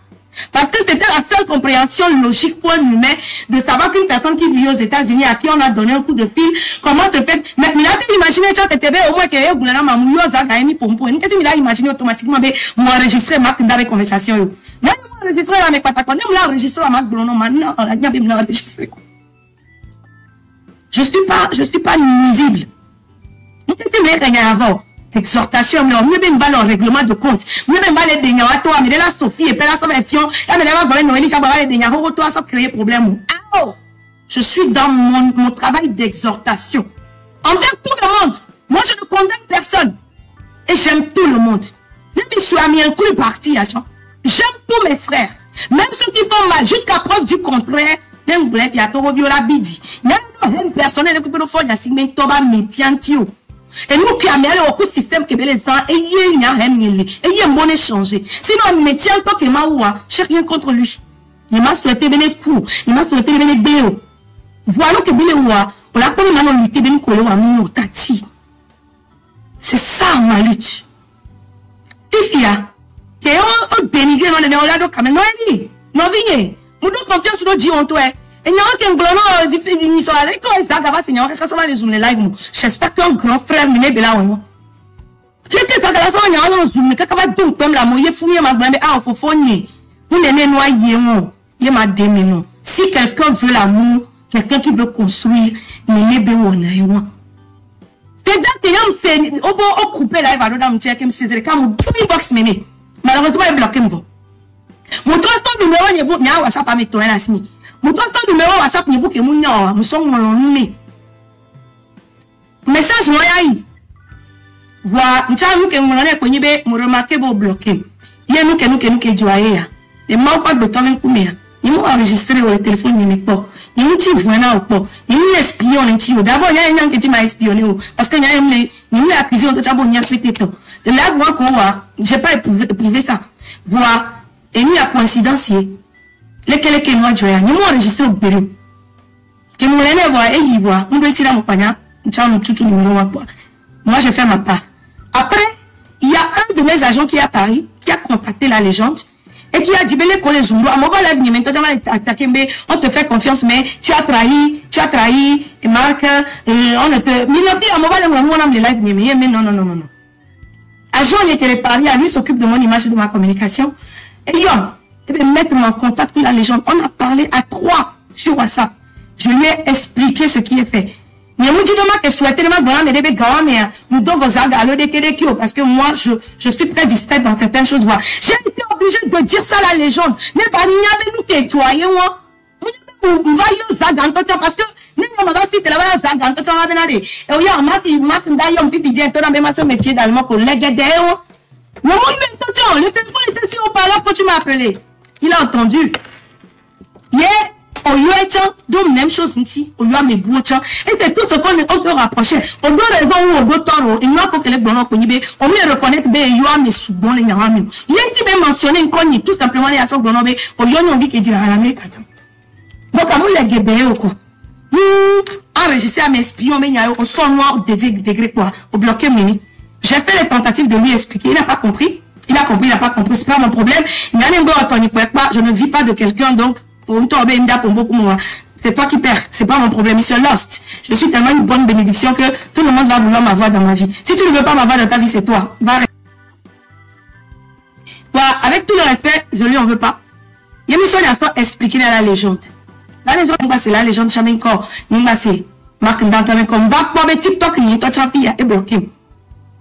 Parce que c'était la seule compréhension logique pour un humain de savoir qu'une personne qui vit aux États-Unis à qui on a donné un coup de fil, comment te fait. Mais il a imaginé, tu as au moins qu'il y a un mamouyo Zaga et mi pompo. Et il a imaginé automatiquement, mais m'enregistrer Marc dans les conversations. Mais m'enregistrer avec Patakon, on l'a enregistré à Marc Blono, maintenant, on l'a enregistré. Je suis pas nuisible. Nous avons exhortation, mais on a un règlement de compte. Nous avons les dénions à toi, mais de la Sophie et la Sophie, et la Noélie, ça va les dénions, toi, ça créer problème. Je suis dans mon travail d'exhortation. Envers tout le monde. Moi, je ne condamne personne. Et j'aime tout le monde. Même si je suis ami un coup parti, j'aime tous mes frères. Même ceux qui font mal, jusqu'à preuve du contraire. Bref, il y a tout viola bidi. Même nous, personnel, nous faisons un segment toba métiantio. Et nous qui avons allé au coup système que les gens, et il y a un bon échange. Sinon, métier en tant que Maoua, je n'ai rien contre lui. Il m'a souhaité béné coup, il m'a souhaité béné béo. Voilà que béoua, on l'a connu maintenant lutter béné kolo à mon tati. C'est ça ma lutte. Fifia, que on dénigre dans les néolades quand même, non, non, vignez. Nous avons confiance dans Dieu en toi. Et nous avons un grand frère. J'espère qu'un grand frère m'est là. Si quelqu'un veut l'amour, quelqu'un qui veut construire, c'est malheureusement, il est bloqué. Mon ton numéro n'est pas, mais WhatsApp à mettre la semaine. Mon ton numéro WhatsApp n'est pas que mon nom, nous sommes mon message moi aïe. Voilà, nous avons que mon année pour nous remarquer pour bloquer. Il y a nous que joyeux. Les mots pas de temps combien. Ils m'ont enregistré au téléphone ni pas. Ils m'ont dit voilà ou pas. Ils m'ont espionné un d'abord il y a un qui m'a espionné parce que ils m'ont accusé de t'avoir nié peut-être. De là voir quoi, j'ai pas éprouvé ça. Voilà, et nous la coïncidence lesquels que moi joyeux. Ils m'ont enregistré au bureau. Que mon l'aîné voit et il voit. On doit tirer mon pagnon. Nous avons tout numéro à quoi. Moi j'ai fait ma part. Après, il y a un de mes agents qui est à Paris, qui a contacté la légende, et qui a dit, les collègues Zulu, on te fait confiance, mais tu as trahi, et Marc, on ne te, mais non. Agent, il était Paris, lui s'occupe de mon image et de ma communication, et il va mettre en contact avec la légende. On a parlé à 3 sur WhatsApp. Je lui ai expliqué ce qui est fait. Mais parce que moi, je suis très discrète dans certaines choses. J'ai été obligée de dire ça à la légende. Mais pas nous qui tutoyons. On va y zagan parce que nous on va citer là zagan quand on va venir. Et oui, on d'ailleurs on peut dire toi même ça méfier d'allemand collègue derrière. Mais moi même le téléphone était sur au parleur quand tu m'as appelé. Il a entendu. Au lieu de même chose ici, au lieu de mes bouts, et c'est tout ce qu'on peut rapprocher. On doit raison ou on doit tort, il n'y a pas que les bons on peut reconnaître, il y a mes sous-bons, il y a un peu. Il y a un petit peu mentionné une conne, tout simplement, il y a son bon, au lieu de dire qu'il y a un Amérique. Donc, à mon les guédés, quoi. Nous, enregistré à mes espions, mais il y a au son noir degré, quoi, au bloqué mini. J'ai fait les tentatives de lui expliquer, il n'a pas compris. Il a compris, il n'a pas compris, c'est pas mon problème. Il y a un peu, je ne vis pas de quelqu'un, donc, c'est toi qui perds, c'est pas mon problème, c'est lost. Je suis tellement une bonne bénédiction que tout le monde va vouloir m'avoir dans ma vie. Si tu ne veux pas m'avoir dans ta vie, c'est toi. Va. Voilà, avec tout le respect, je lui en veux pas. Il y a une seule instant expliquer à la légende. La légende, c'est la légende Chamenko. C'est Marc Dantamen comme va pas TikTok, ni toi tu as et bloqué.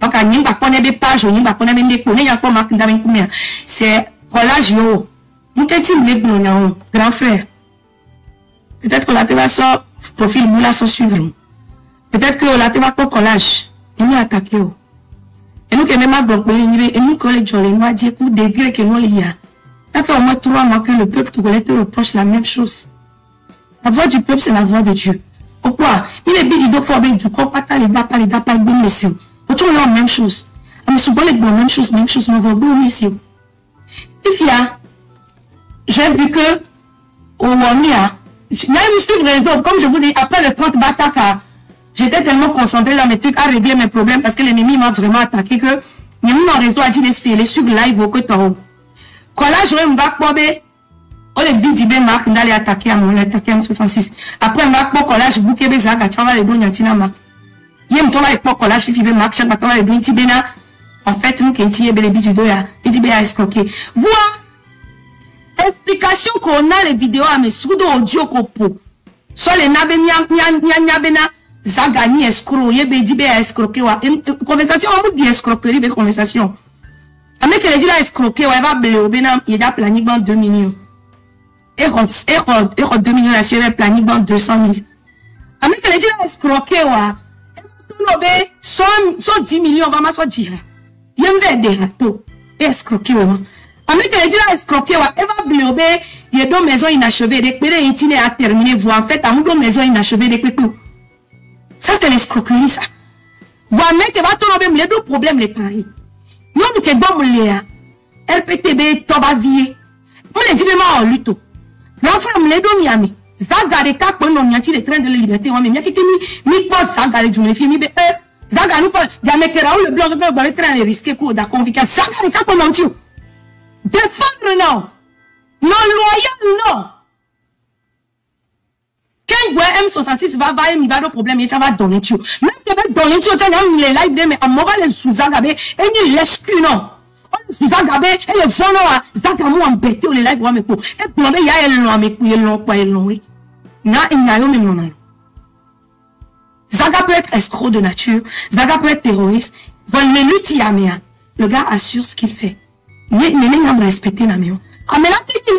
Donc, à n'y pas connaître des pages, n'y pas connaître des cours, n'y a pas Marc Dantamen combien. C'est collage yo. Nous qu'est-ce grand frère. Peut-être que la télé sort profil moula sans suivre. Peut-être que la télé va pas collage. Et nous attaquer. Et nous qui même pas bloqué, et nous collègues les nous a dit que degré que nous y a. Ça fait au moins 3 mois que le peuple togolais te reproche la même chose. La voix du peuple, c'est la voix de Dieu. Pourquoi? Il est bien dit fois du corps, pas les dapas, bon messieurs. Pourquoi on a la même chose? Mais souvent les bonnes même chose, mais bon messieurs. Et puis là, j'ai vu que au Wamia, il y a une raison, comme je vous dis, après le 30 Bataka, j'étais tellement concentré dans mes trucs à régler mes problèmes parce que l'ennemi m'a vraiment attaqué que mais mon réseau a dit les suivre live au côté. Quand là, je vais me battre pour on les bidibé marque d'aller attaquer à mon attaquer à 66. Après, on va pour collage, je bouquet les zaga, tu vas les bons yantina marque. Il y a un temps avec pour collage, je fais marque, je vais les bons tibena. En fait, nous qui est les bidido ya, et dit à escroquer. Voilà. Explication qu'on a les vidéos à mes sous audio copo. Soit les nabe nyabena zagani escroc, yebe dibe escroquer wa. Conversation, on dit escroquerie de conversation. Avec les dit la escroquer, on va bleu, bena, il y a planiquement 2 millions. Et 2 millions, la suivre planiquement 200 000. Avec les dit la escroquer, wa. Soit 10 millions, on va m'asseoir dire. Il y a des râteaux. Escroquer, wa. Avec les dit la escroquer, wa. Elle va bleu, il y a 2 maisons inachevées, des pérés itinéraires à terminer, vous en faites, à 2 maisons inachevées, des pépins. Ça, c'est l'escroquerie, ça. Vous mettez, va tomber, les 2 problèmes, les paris. Nous, nous, que bon, Léa. LPTB, Tobavier. Moi, les dit, en lutte. Grand frère, les 2 Miami. Zaga, les 4 points, non, y a-t-il les trains de la liberté, moi, mais y a qui mi pose Zaga, les jumelles, mi be, Zaga, nous, Gamekera, le blog, le train, les risques, d'accord, Zaga, les 4 points, non, tu. Défendre, non. Non, loyal, non. Quand M66 va il va le problème, il va donner tu. Même que va donner tu, les live, mais en moral, les sous-agabés, et il l'excuse, non. On sous-agabés, et les gens, Zagamou embêté, les live, mais pour. Et pour il y a un long, mais pour il l'ont pas, il l'ont, oui. Non, il n'y a même non. Zaga peut être escroc de nature, Zaga peut être terroriste. Voilà, le gars assure ce qu'il fait. Il n'est pas respecté, la maison. Ah, mais là,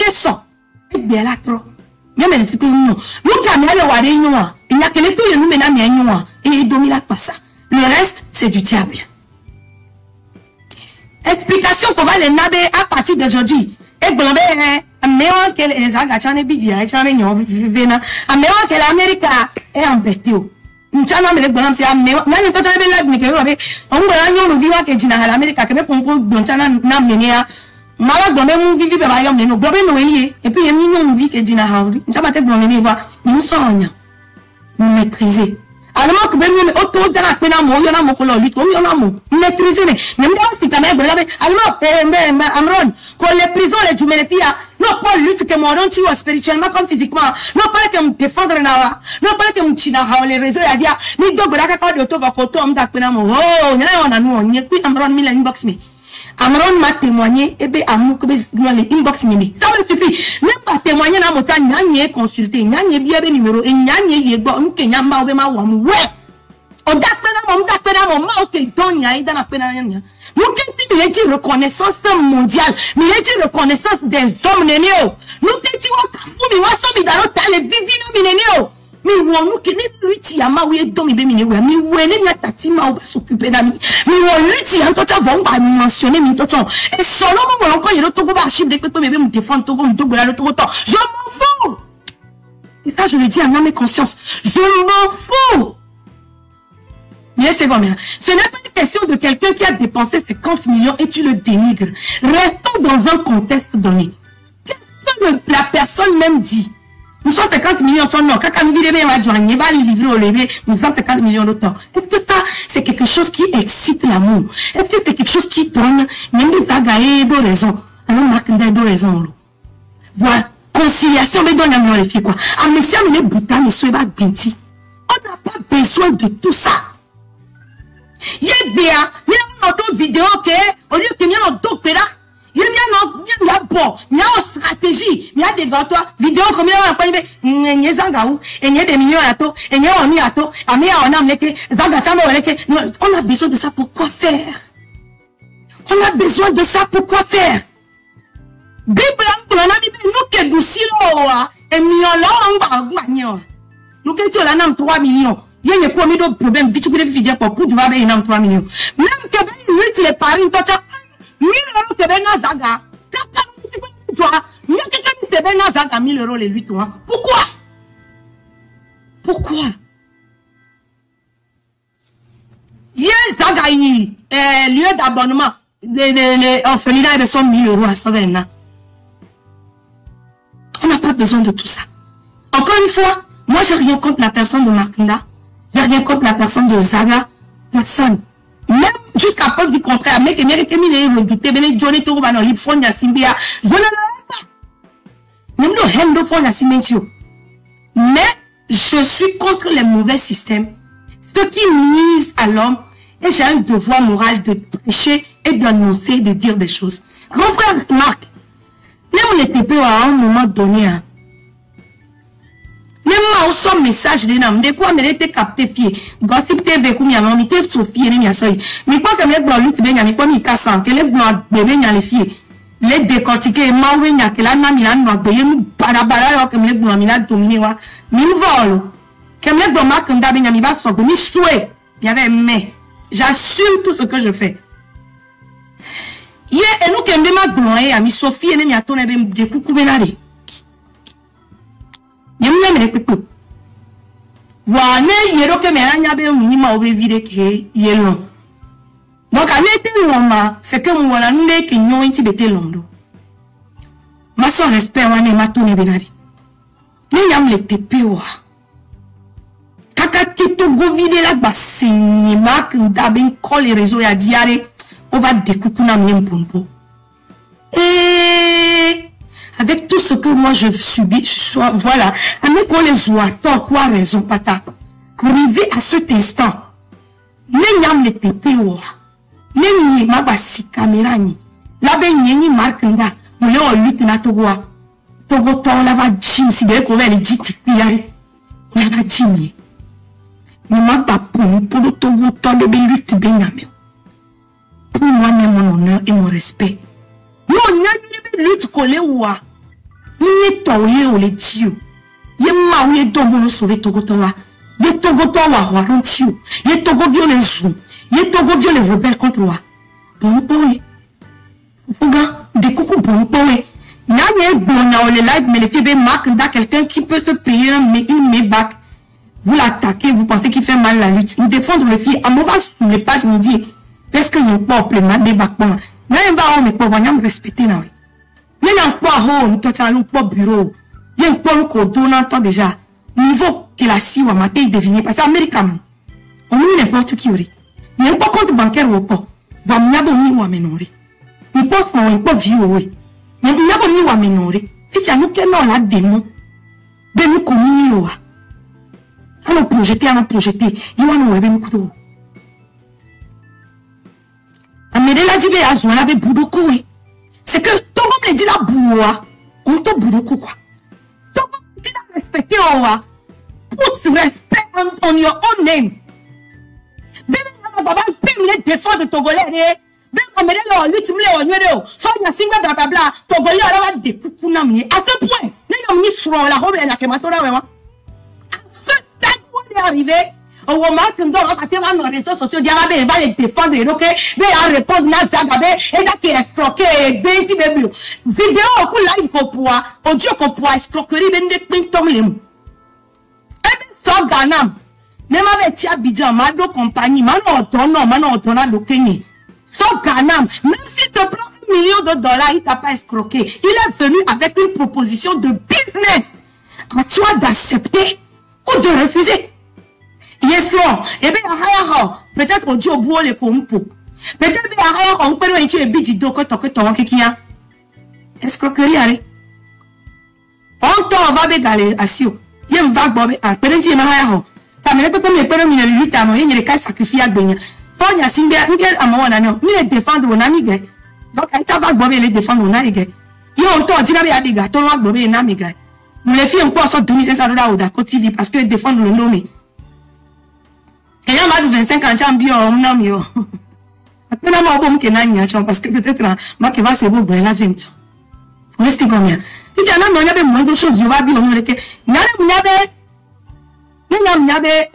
il sort. Et bien là, trop. Même les trucs, non. Nous, quand on a les noirs, il n'y a que les tout, nous, maintenant, mais noirs. Et il domine pas ça. Le reste, c'est du diable. Explication qu'on va les naber à partir d'aujourd'hui. Et bon, mais que les agachans bidia, et jamais non, vena, mais que l'Amérique est embêtée. Nous t'en mais les bonhommes, c'est mais non, tu t'en as mais que on va nous vivre que dina l'Amérique, que me pompo, bon, t'en as n'amener. Malade, bon, même vivre, ben, va y emmener, nous, bon, nous, et puis, il y a une vie que dina haouli. Nous t'as pas bon, nous sommes, nous maîtriser. Alors que ben nous autour de la peine à moi, il y en a mon colon, lui, il y en a mon maîtriser. Même dans ce cas, alors, Amron, quand les prisons, les jumelles, les filles, non pas lutte que moi, non, tu vois, spirituellement comme physiquement, non pas que me défendre, non pas que me china, les réseaux, il y a, mais donc, la carte de toi, va côté, on t'a peine à moi, oh, il y en a nous, on y est, puis Amron, mille inbox, mais. Amron m'a témoigné, et bien, amour, que les inbox, mais ça me suffit. Même pas témoigner dans mon temps, n'y a consulté, n'y a bien numéro, et n'y a bon, qu'il y a ma ouais. On d'appelle mon mot, ok, donc, y a dans la peine. Nous, qu'est-ce qu'il dit reconnaissance mondiale, mais il dit reconnaissance des hommes, nénéo. Nous, qu'est-ce qu'il dit, mais dans le les vivi, nénéo. Mais nous, qui lui, tu as ma oui, donc, mais oui, mais oui, il y a ta team, on va s'occuper d'amis. Mais lui, tu as toi, on va mentionner, mais toi, et seulement, moi, encore, il y a l'autre, archive, dès que tu me défendre, tu me le tout temps. Je m'en fous. Et ça, je le dis à mon conscience. Je m'en fous. Mais c'est combien? Ce n'est pas une question de quelqu'un qui a dépensé 50 millions et tu le dénigres. Restons dans un contexte donné. Qu'est-ce que la personne même dit? Nous sommes 50 millions, non. Quand nous vivons, on va livrer au lever, nous sommes 50 millions de temps. Est-ce que ça, c'est quelque chose qui excite l'amour? Est-ce que c'est quelque chose qui donne, même si ça a gagné deux raisons? Alors, on a deux raisons. Voilà. Conciliation, mais donne l'amour, les filles, quoi. Ah, mais si on est boutin, mais soit binti. On n'a pas besoin de tout ça. Yé bien, il y a une vidéo que, au lieu que il y a un doctorat, il y a bon, il y a une stratégie, il y a des gâteaux, vidéo comme il y a un peu, il y a zangaou, et il y a des millions à tout, et il y a un à tout, on a besoin de ça pour quoi faire? On a besoin de ça pour quoi faire? Bible, on a mis, nous qui douci là, et millions là, on va gagner. Nous qui tu as 3 millions. Il y a un problème, vite, tu peux dire pour coup, tu vas avoir 3 millions. Même que tu les paris, tu as 1000 euros, tu as un zaga. Tu as 1000 zaga, 1000 euros les 8 toi. Pourquoi? Pourquoi? Il y a un zaga, lieu d'abonnement. Les orphelinats, ils sont 1000 euros à 120 ans. On n'a pas besoin de tout ça. Encore une fois, moi, j'ai rien contre la personne de Makinda. J'ai rien contre la personne de Zaga. Personne. Même jusqu'à preuve du contraire. Mais que mérite mine redouté. Mais Johnny Togo va dans le fond de Simbia. Je ne l'ai pas. Même le hand de fond de Simentio. Mais je suis contre les mauvais systèmes. Ceux qui nuisent à l'homme. Et j'ai un devoir moral de prêcher et d'annoncer, de dire des choses. Grand frère Marc. Même on était peu à un moment donné. Hein. Même moi, son message de nam, de quoi me l'était capté pied. Gossip TV, comme y'a mis t'es Sophie et mia soy. Mais quoi que les blancs lutte bien, mais quoi mi cassant, que les blancs bébés y'a les filles. Les décortiquer, maoué y'a que la namina noa, bébé mou barabara, comme les blancs mina dominé wa. Mi vol. Comme les blancs ma comme d'abord mi va sortir, mi souhait. Il y avait mais. J'assume tout ce que je fais. Hier, et nous qui aimons ma gloire, mi Sophie et mia tonne de coucou benari. Yemnya me pepe. Wa ne yero ke me anya be mu ma obe vide ke yelo. Donc anete ngoma, c'est que mu wana nde ke nyo inti bete londo. Ma so respect wana ma tone benari. Ne nyam le tepe wa. Kaka kito go vide la basini ma ke daben call les réseaux ya diare, on va découper na miempompo. Avec tout ce que moi je subis, voilà, avec qu'on les voit, tant quoi raison, pata. Arrivé à cet instant, n'ayam le tepeo, n'ayam ma basi caméra ni, la baigne ni marque nda, mon yo lutte na togoa, togo ton la va jim, si bien qu'on va les dit, la va jim, mais ma papou, pour le togo ton de lutte benyame. Pour moi, même mon honneur et mon respect. Non, il y a une lutte collée ou Ye toye o le tiu. Ye ma ou ye dombo no sauver Togo towa. Ye Togo towa waron tiu. Ye Togo viole zoom. Ye Togo viole rebelle contre moi. Bon powe. Fuga, de coucou bon powe. N'a bon na le live, mais les filles marquent dans quelqu'un qui peut se payer une Maybach. Vous l'attaquez, vous pensez qu'il fait mal la lutte. Nous défendre les filles. À moi, sur les pages, me dit, est-ce que nous pas appelé ma Maybach? N'a pas on est pas me respecter là. N'a pas on nous pas bureau. Il y a un peu qu'on donne temps déjà. Niveau que la si ou à matin deviner parce que américain. On nous n'importe qui aurait. Il y a un peu compte bancaire ou pas. Va m'y abonner ou à m'énorer. Il peut faire un peu vieux oui. Mais il y a pas mis ou à m'énorer. Si tu as nous qu'un nom là démon. Ben nous commis ou à. Alors projeter, il va nous aider beaucoup. Amédée l'a dit, mais à Zouana, mais Boudoko, oui. C'est que, tout le monde dit la boua, on te Boudoko, quoi. Tout le monde dit la respecter, oua. Put respect on your own name. Ben, papa, peut me défendre Togolais, ben, Amédée l'a lui, tu me l'as honné, soit il y a single blablabla, Togolais, on va des coucou namni. À ce point, nous avons mis sur la robe et la kématora, vraiment. Arrivé au moment que nous avons attaqué nos réseaux sociaux, il va les défendre, ok? Il va répondre à Zagabe, et là qui est escroqué, Benji Bébé. Vidéo au coup là, il faut pouvoir, audio qu'on pourra escroquerie, ben de pintom les mots. Et bien, ça, Ganam, même avec Tia Bidjan, Mado compagnie, Mano Otona, le Kenny. Ça, Ganam, même s'il te prend $1 million, il t'a pas escroqué. Il est venu avec une proposition de business. À toi d'accepter ou de refuser. Yes, non. Eh bien, peut-être on dit au bout les compos. Peut-être on peut être un bidji d'oko toketon qui a. Escroquerie, allez. On t'en va bégaler assis. Il y a un vague bobé. Peut-être qu'il y a un t'as mis comme les péromies de lutte à moi, il y a des cas sacrifiés à gagner. Faut y a simbe, nickel à mon année. Mais les défendre mon ami gay. Donc, un vague bobé les défendre mon ami gay. Il y a un temps, tu n'avais pas des gars, ton vague bobé et ami gay. Nous les filles, on peut en sortir $2500 au Dakota TV parce que défendre le nom. Et il y a 25 ans, j'en bio, on n'a mieux. Après, on a bon que n'a parce que peut-être, moi, qui va se beau, la 20. Vous restez combien? Il y a un peu moins de choses, je vais bien,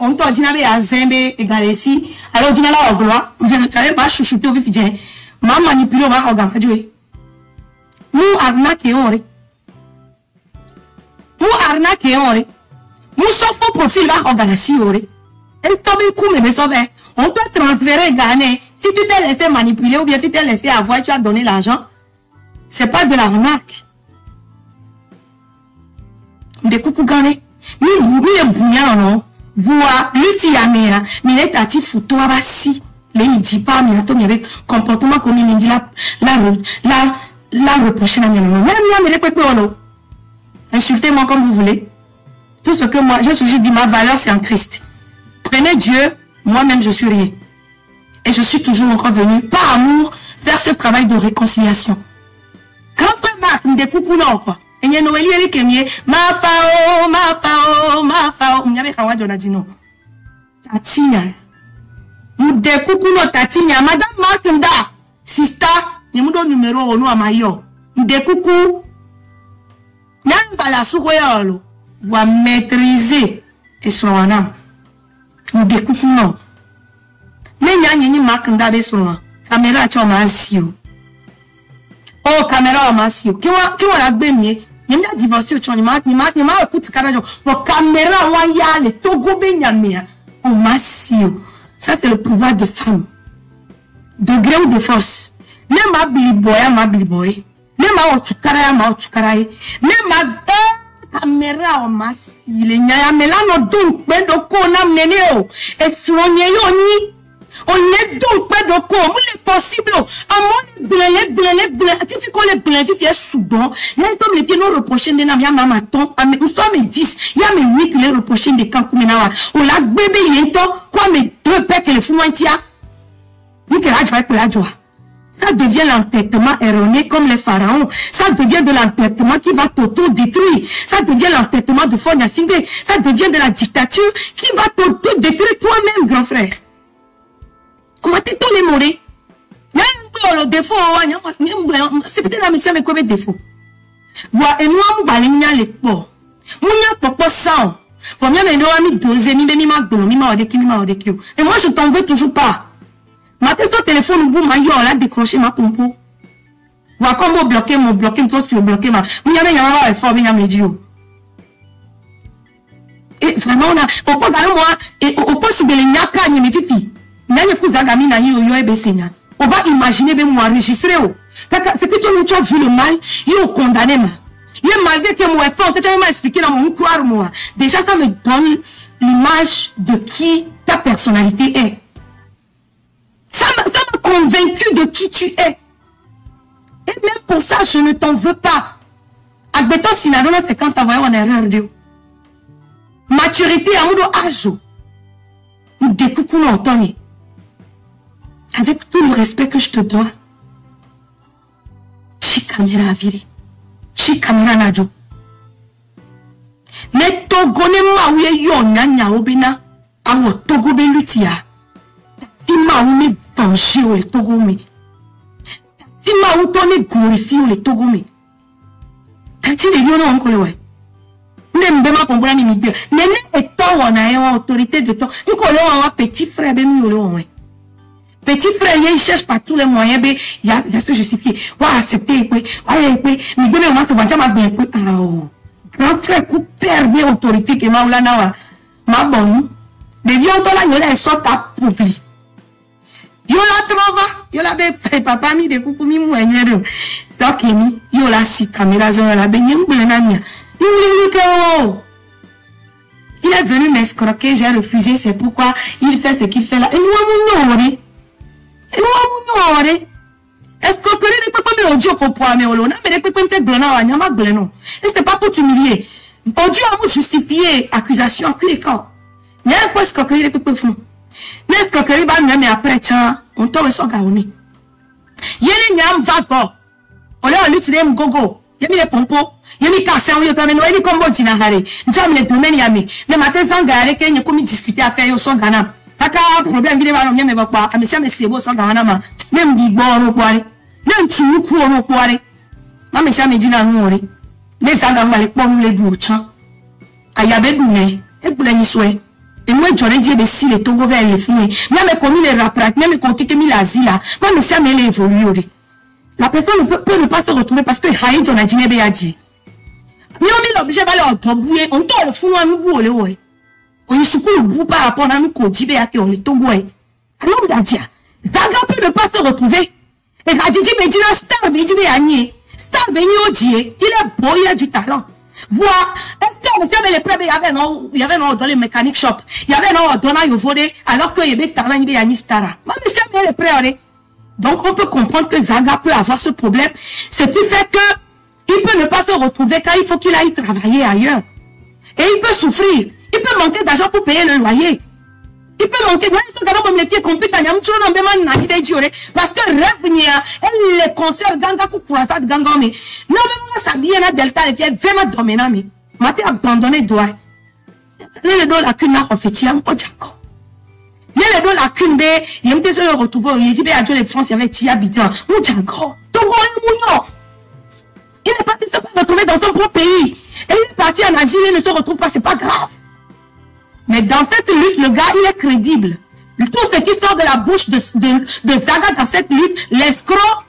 on on t'a dit, à Zembe, et Galési, alors, tu n'as pas au gloire, vous n'avez pas chouchouté au vif, ma manipulé, on va regarder. Nous, arnaquons, nous, arnaquons, nous, sauf au profil, va regarder. On peut transférer Ghana. Si tu t'es laissé manipuler ou bien tu t'es laissé avoir, tu as donné l'argent. C'est pas de la remarque. De coucou Ghana. Mi bouya non. Voix, l'uti yamera. Mi ne tati fouto abasi. Les idi pas, mi ato mi avec comportement comme il dit la reprocher la mienne. Même moi, mi ne peux pas. Insultez-moi comme vous voulez. Tout ce que moi, je dis, ma valeur c'est en Christ. Prenez Dieu, moi-même je suis rien. Et je suis toujours encore venu, par amour, faire ce travail de réconciliation. Quand frère Marc me dit coucou non quoi. Et il y a Noël, il y a ma fao. Il y avait Kawa Jonadino. Tatinia. Nous découcou non Tatinia. Madame Marc Nda. Sista. Il y a mon numéro au nom à Mayo. Nous découcou. N'aime pas la sourouille. Vous maîtriser. Et son âme. Nous découpons non. Mais il y a une marque d'abe sur moi. Caméra, tu as ma sio. Oh, caméra, ma sio. Qui va la bénie? Il y a divorcé, tu as ma écoute, carrément. Vos caméras, on y a les Togo Benyamia. Oh, ma sio. Ça, c'est le pouvoir des femmes. Degré ou de force. Même ma billy boy. Même ma otukara, même ma caméra en masse, il est nya mais là no donc ben do ko nam nene o et soigné yoni on est donc pas de ko mo le possible amon blé qui fait qu'on les blé fi soudon il y a comme les pieds non reprocher de nam ya mama ton ame ou soit me 10 il y a me 8 les reprocher de kan kumenawa o la bébé yento quoi me deux pèques le fouantia ni que là je vais pour la joie. Ça devient l'entêtement erroné comme les pharaons. Ça devient de l'entêtement qui va t'auto-détruire. Ça devient l'entêtement de Fonya Singé. Ça devient de la dictature qui va t'auto-détruire toi-même, grand frère. On m'a dit tous les mots. Il y a un défaut. C'est peut-être la mission, mais quoi de défaut? Voilà, et moi, m'baligna les porcs. Mounia popo sang. Faut bien me donner mi dosé, mi ma golo, mi ma odeki, mi ma odeki. Et moi, je t'en veux toujours pas. Ma tête au téléphone, ou boum, maillot, elle a décroché ma pompo. Voilà comment bloquer, toi, tu bloquer ma. Mounia, mais y'a pas fort, mais me dit. Et vraiment, on a, on peut garder moi, et on peut se béligner à cagne, mes filles. N'a pas de zagami, n'a yo, et bessénia. On va imaginer, ben, moi, enregistrer, c'est que tu as vu le mal, il condamné, ma. Malgré que mon effort, tu m'as expliqué dans mon croire, moi. Déjà, ça me donne l'image de qui ta personnalité est. Ça m'a convaincu de qui tu es. Et même pour ça, je ne t'en veux pas. Agbeto Sinadona, c'est quand tu as voyé en erreur de maturité, amour âge. Ou découcou l'entendre. Avec tout le respect que je te dois. Chikamira Aviri. Chikamira Najo. Mais Togo ne ma ouye yon nanya obina. Awo Togo be lutia. Si ma ou me penché ou le Togo me. Si ma ou ton glorifié ou le Togo me. Si les yon on kole ouais. Ne m'bema pombola mi mi. Nene eto wana yon autorité de temps. Nous kole wana petit frère be mi yole wana. Petit frère, il cherche par tous les moyens, il y a se justifier. Ouais, accepter, ouais, mais bien, moi, c'est vraiment bien, grand frère, coup, père, bien, autorité, que ma, là, ma bonne. Mais viens, toi, là, il y a un sort à poupli. Yo la trova, yo la be, papa, mi, de coucou, mi, moi, c'est ok, mi, yo la, si, caméra, zone, la, ben, yon, ben, namia. Il est venu m'escroquer, j'ai refusé, c'est pourquoi il fait ce qu'il fait là. Et nous, on est-ce que tu peux pas me audio qu'on pourra me olona, mais tu peux me et c'est pas pour t'humilier. Audio a vous justifier accusation à tous les cas. Il y a un peu escroquerie de coupe fou. L'escroquerie va même après, tiens, on t'en ressort gaoni. Il y a une yam vago. On a l'utile gogo. Il y a mis les pompos. Il y a mis cassé, on y a mis les combos d'inahare. J'aime les domaines yami. Le matin, sans garer, qu'il y a comme discuter à faire au son gana. Kaka problème vile balo nyame bakwa amesi amesi bo so gana ma nem di bo no kware nem tunu ku no kware ma mesi ameji na nwore le zaga ngale pom le du chan ayabe dune e bula ni soe e mo jore die be si le Togo vers le fini même comme les raprak même quand que mi la zila ma mesi amele évoluer la personne peut ne pas se retrouver parce que haï jona dine be ya di mi o mi l'objet ba le otoboué on to le funu anu bu ole wo on y secoue le bout par rapport à nous qu'on dit à qui on est Togo. Alors, on a dit, Zaga peut ne pas se retrouver. Et Radidi me dit, Star me dit, Star me dit, il est beau, il a du talent. Voilà. Est-ce que monsieur les prêts, il y avait non dans les mécaniques shop. Il y avait non dans la volé, alors qu'il y avait talent, il y avait Stara. Mais monsieur les prêts, donc on peut comprendre que Zaga peut avoir ce problème. Ce qui fait que il peut ne pas se retrouver car il faut qu'il aille travailler ailleurs. Et il peut souffrir. Il peut manquer d'argent pour payer le loyer. Il peut manquer d'argent parce que rêve elle les conserve ganga pour ça de ganga mais non mais ça bien la delta les filles vraiment dominant mais maté abandonné doigt les deux la cune là en fait il y a un peu d'accord les deux la cune b il me se retrouver il dit à Dieu les France avec tia habitant mon d'accord Togo il n'est pas retrouvé dans son propre pays et il est parti en Asie il ne se retrouve pas c'est pas grave. Mais dans cette lutte, le gars, il est crédible. Tout ce qui sort de la bouche de Zaga dans cette lutte, l'escroc,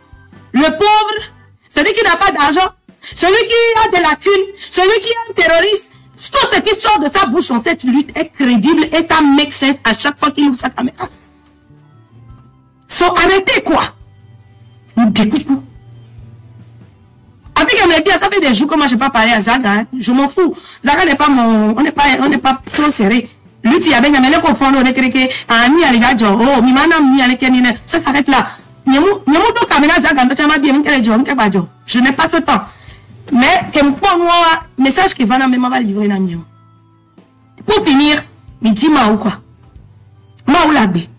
le pauvre, celui qui n'a pas d'argent, celui qui a des lacunes, celui qui est un terroriste, tout ce qui sort de sa bouche dans cette lutte est crédible et ça make sense à chaque fois qu'il ouvre sa caméra. Arrêtez quoi? Nous découpons. Avec Amélie, ça fait des jours que moi je n'ai pas parlé à Zaga. Hein. Je m'en fous. Zaga n'est pas mon. On n'est pas trop serré. Lui, il y a bien Amélie qu'on fait, on est créé. Ami, il y a déjà. Oh, mi manam, mi avec Kenine. Ça s'arrête là. Je n'ai pas ce temps. Mais, message qui va dans mes livrer dans mieux. Pour finir, il dit ma ou quoi? Ma ou la bé.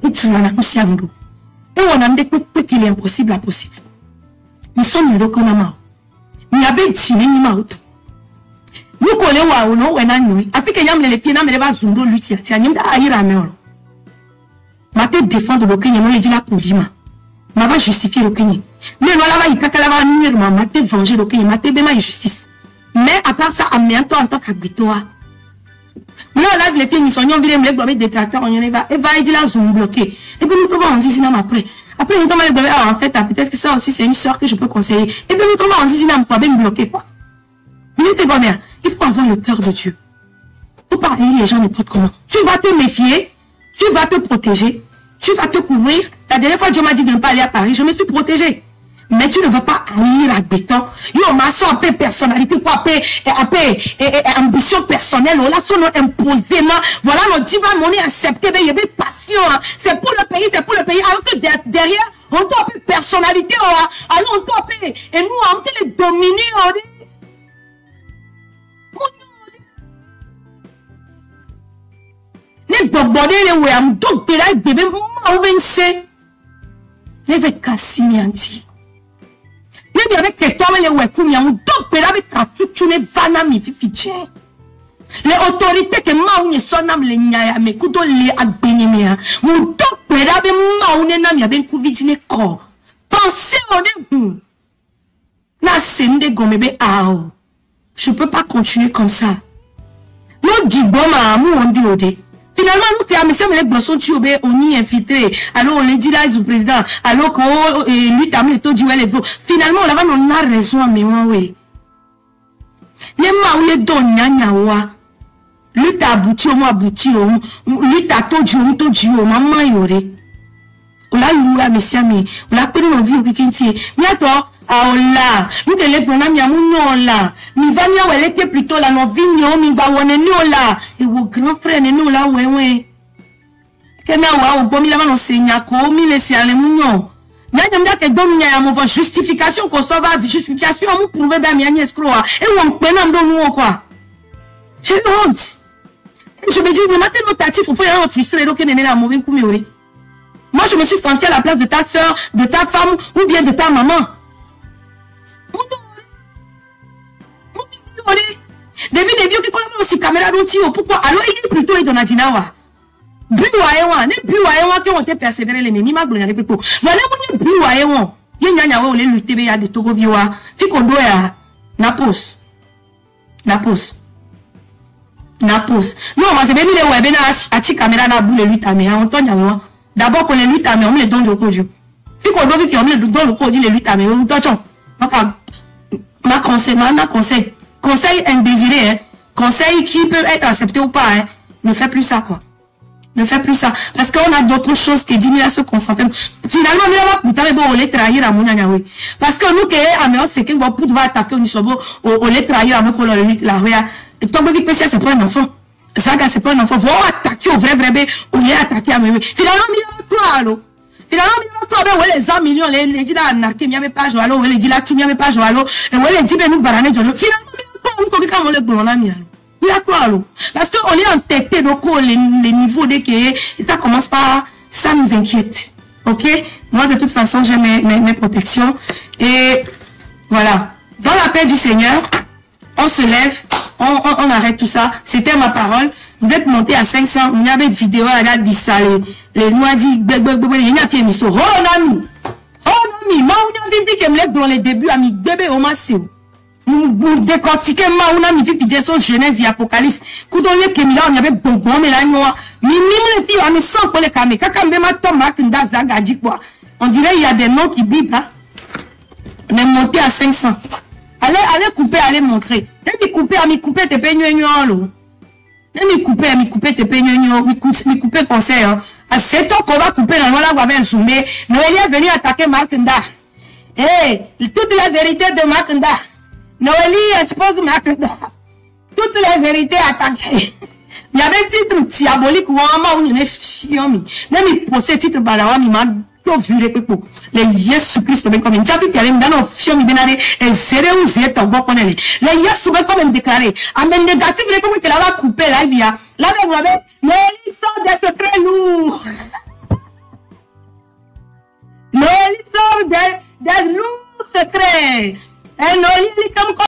Il tire la moussiamdo. Et on a des coups qu'il est impossible à possible. Nous sommes le conama. Nous avons dit ni ma auto. Nous collons wa no wena nous. Afin que yam les pieds na me va zundo lutia. Tia nyam da ayira me olo. Mate défendre le Kenya me dit la polima. Ma va justifier le Kenya. Mais là, il y a la nuire, ma te venger le Kenya, ma te béma justice. Mais à part ça, à toi en tant qu'habitois. Là, les filles, ils sont venus me bloquer des tracteurs, on y va, et va, ils sont bloqués. Et puis nous trouvons en Zizinam après. Après, nous trouvons les en fait, peut-être que ça aussi, c'est une soeur que je peux conseiller. Et puis nous trouvons en Zizinam, quoi, bien bloqué, quoi. Mais c'est pas bien. Il faut avoir le cœur de Dieu. Faut pas haïr les gens n'importe comment. Tu vas te méfier, tu vas te protéger, tu vas te couvrir. La dernière fois, Dieu m'a dit de ne pas aller à Paris, je me suis protégée. Mais tu ne vas pas haïr à béton. Yo, ma soeur, peu personnalité, quoi, ambition personnelle, là, son imposément. Voilà, nos divas, on est accepté, il y a des passions. C'est pour le pays, c'est pour le pays. Alors que derrière, on doit peu personnalité, alors on doit peu. Et nous, on peut les dominer, on dit. Les bobodés, les ouéam, donc, de là, bébé, on va essayer. Les vecs cassimianti. Les avec les tomes, les ouékoum, y'a un donc, de là, avec tout, les vanami, pipiché. Les autorités que maoune sonam les nyaya, mais couteau les agbénéméa. Mon donc, de là, avec maoune nam, y'a ben couvidine corps. Pensez, on est, na sende gomebe ao. Je peux pas continuer comme ça. Nous dit bon, on dit ode. Finalement, nous qui avons les brossons tués, on y infiltré. Alors, on les dit là, le président. Alors que lui, t'as mis le taux du ouais, finalement, là-bas, on a raison, mais moi, oui. Les maoules donnent, nyawa. Lui, t'as abouti, on abouti, lui, t'as taux du maman, yore. On l'a loué, messieurs, mais on l'a connu dans vie au Kikinti. Mais toi, ah, là, nous, que les bonhommes, y'a mon là. Mi va mia, elle était plutôt là, nos vignes, mi va, on est nous là. Et vos grands frères, nous là, ouais. Kena, wa, ou bon, mi la va, seignako, mi laisse aller, mignon. Y'a n'a que donne, y'a mon justification, qu'on soit va, justification, on prouve, ben, mi a escroc, et on peut n'en donner, quoi. J'ai honte. Je me dis, mais maintenant, tatif, faut faire un frustré, donc, n'est là, mauvais coup, mais moi, je me suis sentie à la place de ta soeur, de ta femme, ou bien de ta maman. Des vieux qui collent aussi caméra d'outil, pourquoi? Alors, il est plutôt et Donadinawa. Buwaewa, ne buwaewa qui ont été persévérés les mêmes, ma gloire avec vous. Voilà, mon buwaewa. Il y a un les lutter, il y a des Togo Vioa. Fico doya, Napos. Napos. Napos. Non, on va se bénir les webinars à ti caméra na boule lutte à mais on t'en d'abord qu'on les lutte à mais on les donne le code. Fico doit vivre, on les donne le code, les lutte à mais on t'en. Ma conseil. Conseil indésiré, hein. Conseil qui peut être accepté ou pas, hein. Ne fais plus ça, quoi. Ne fais plus ça. Parce qu'on a d'autres choses que 10 000 à se concentrer. Finalement, on va trahir à mon oui. Parce que nous, c'est qu'on va pouvoir attaquer on les trahir à mon la réa. Et toi, c'est pas un enfant. Zaga, c'est pas un enfant. Vous attaquer au vrai, on les attaquer à mon finalement, il y a quoi, finalement, les 100 millions, les dit là, anarché, il n'y avait pas joué, alors, les dit là, tout, il n'y avait pas joué, alors, et les dit, nous, baraner, finalement, il y a quoi, alors? Parce qu'on est entêté, donc, les niveaux de que ça commence par, ça nous inquiète. Ok? Moi, de toute façon, j'ai mes protections. Et, voilà. Dans la paix du Seigneur, on se lève, on arrête tout ça. C'était ma parole. Vous êtes monté à 500, il y avait une vidéo, elle a dit ça, les noirs dit, il y a fait miso. Oh, nami, ma on a vu que me dans les débuts, ami, bébé, au massif. Nous décortiquer ma on a mis vidéo sur Genèse et Apocalypse. Quand on les kémila, on y avait bonbon, mais là, nous, les filles, on est sans pour les camés. Quand même, ma tombe, ma dit quoi. On dirait, il y a des noms qui bipent, hein. On est monté à 500. Allez couper, allez montrer. Dès couper, t'es peigné, mi couper, t'es peigné, mi couper conseil, hein. C'est toi qu'on va couper, là, on va zoomer. Noélie est venu attaquer Makenda. Toute la vérité de Makenda. Noélie expose Makenda. Toute la vérité attaquée. Il y avait un titre diabolique où on m'a chiant, même il possède titre balawa, il m'a vu les Jésus-Christ, comme il dit, qu'il y a un fion, il vient et serré ou zé, t'en bon connaître. Les Jésus, comme il déclaré. Amen négatif, les comme qu'il a coupé là, il y a. Là, vous avez, Noélie sort des secrets lourds. Noélie sort des lourds secrets. Et Noélie, comme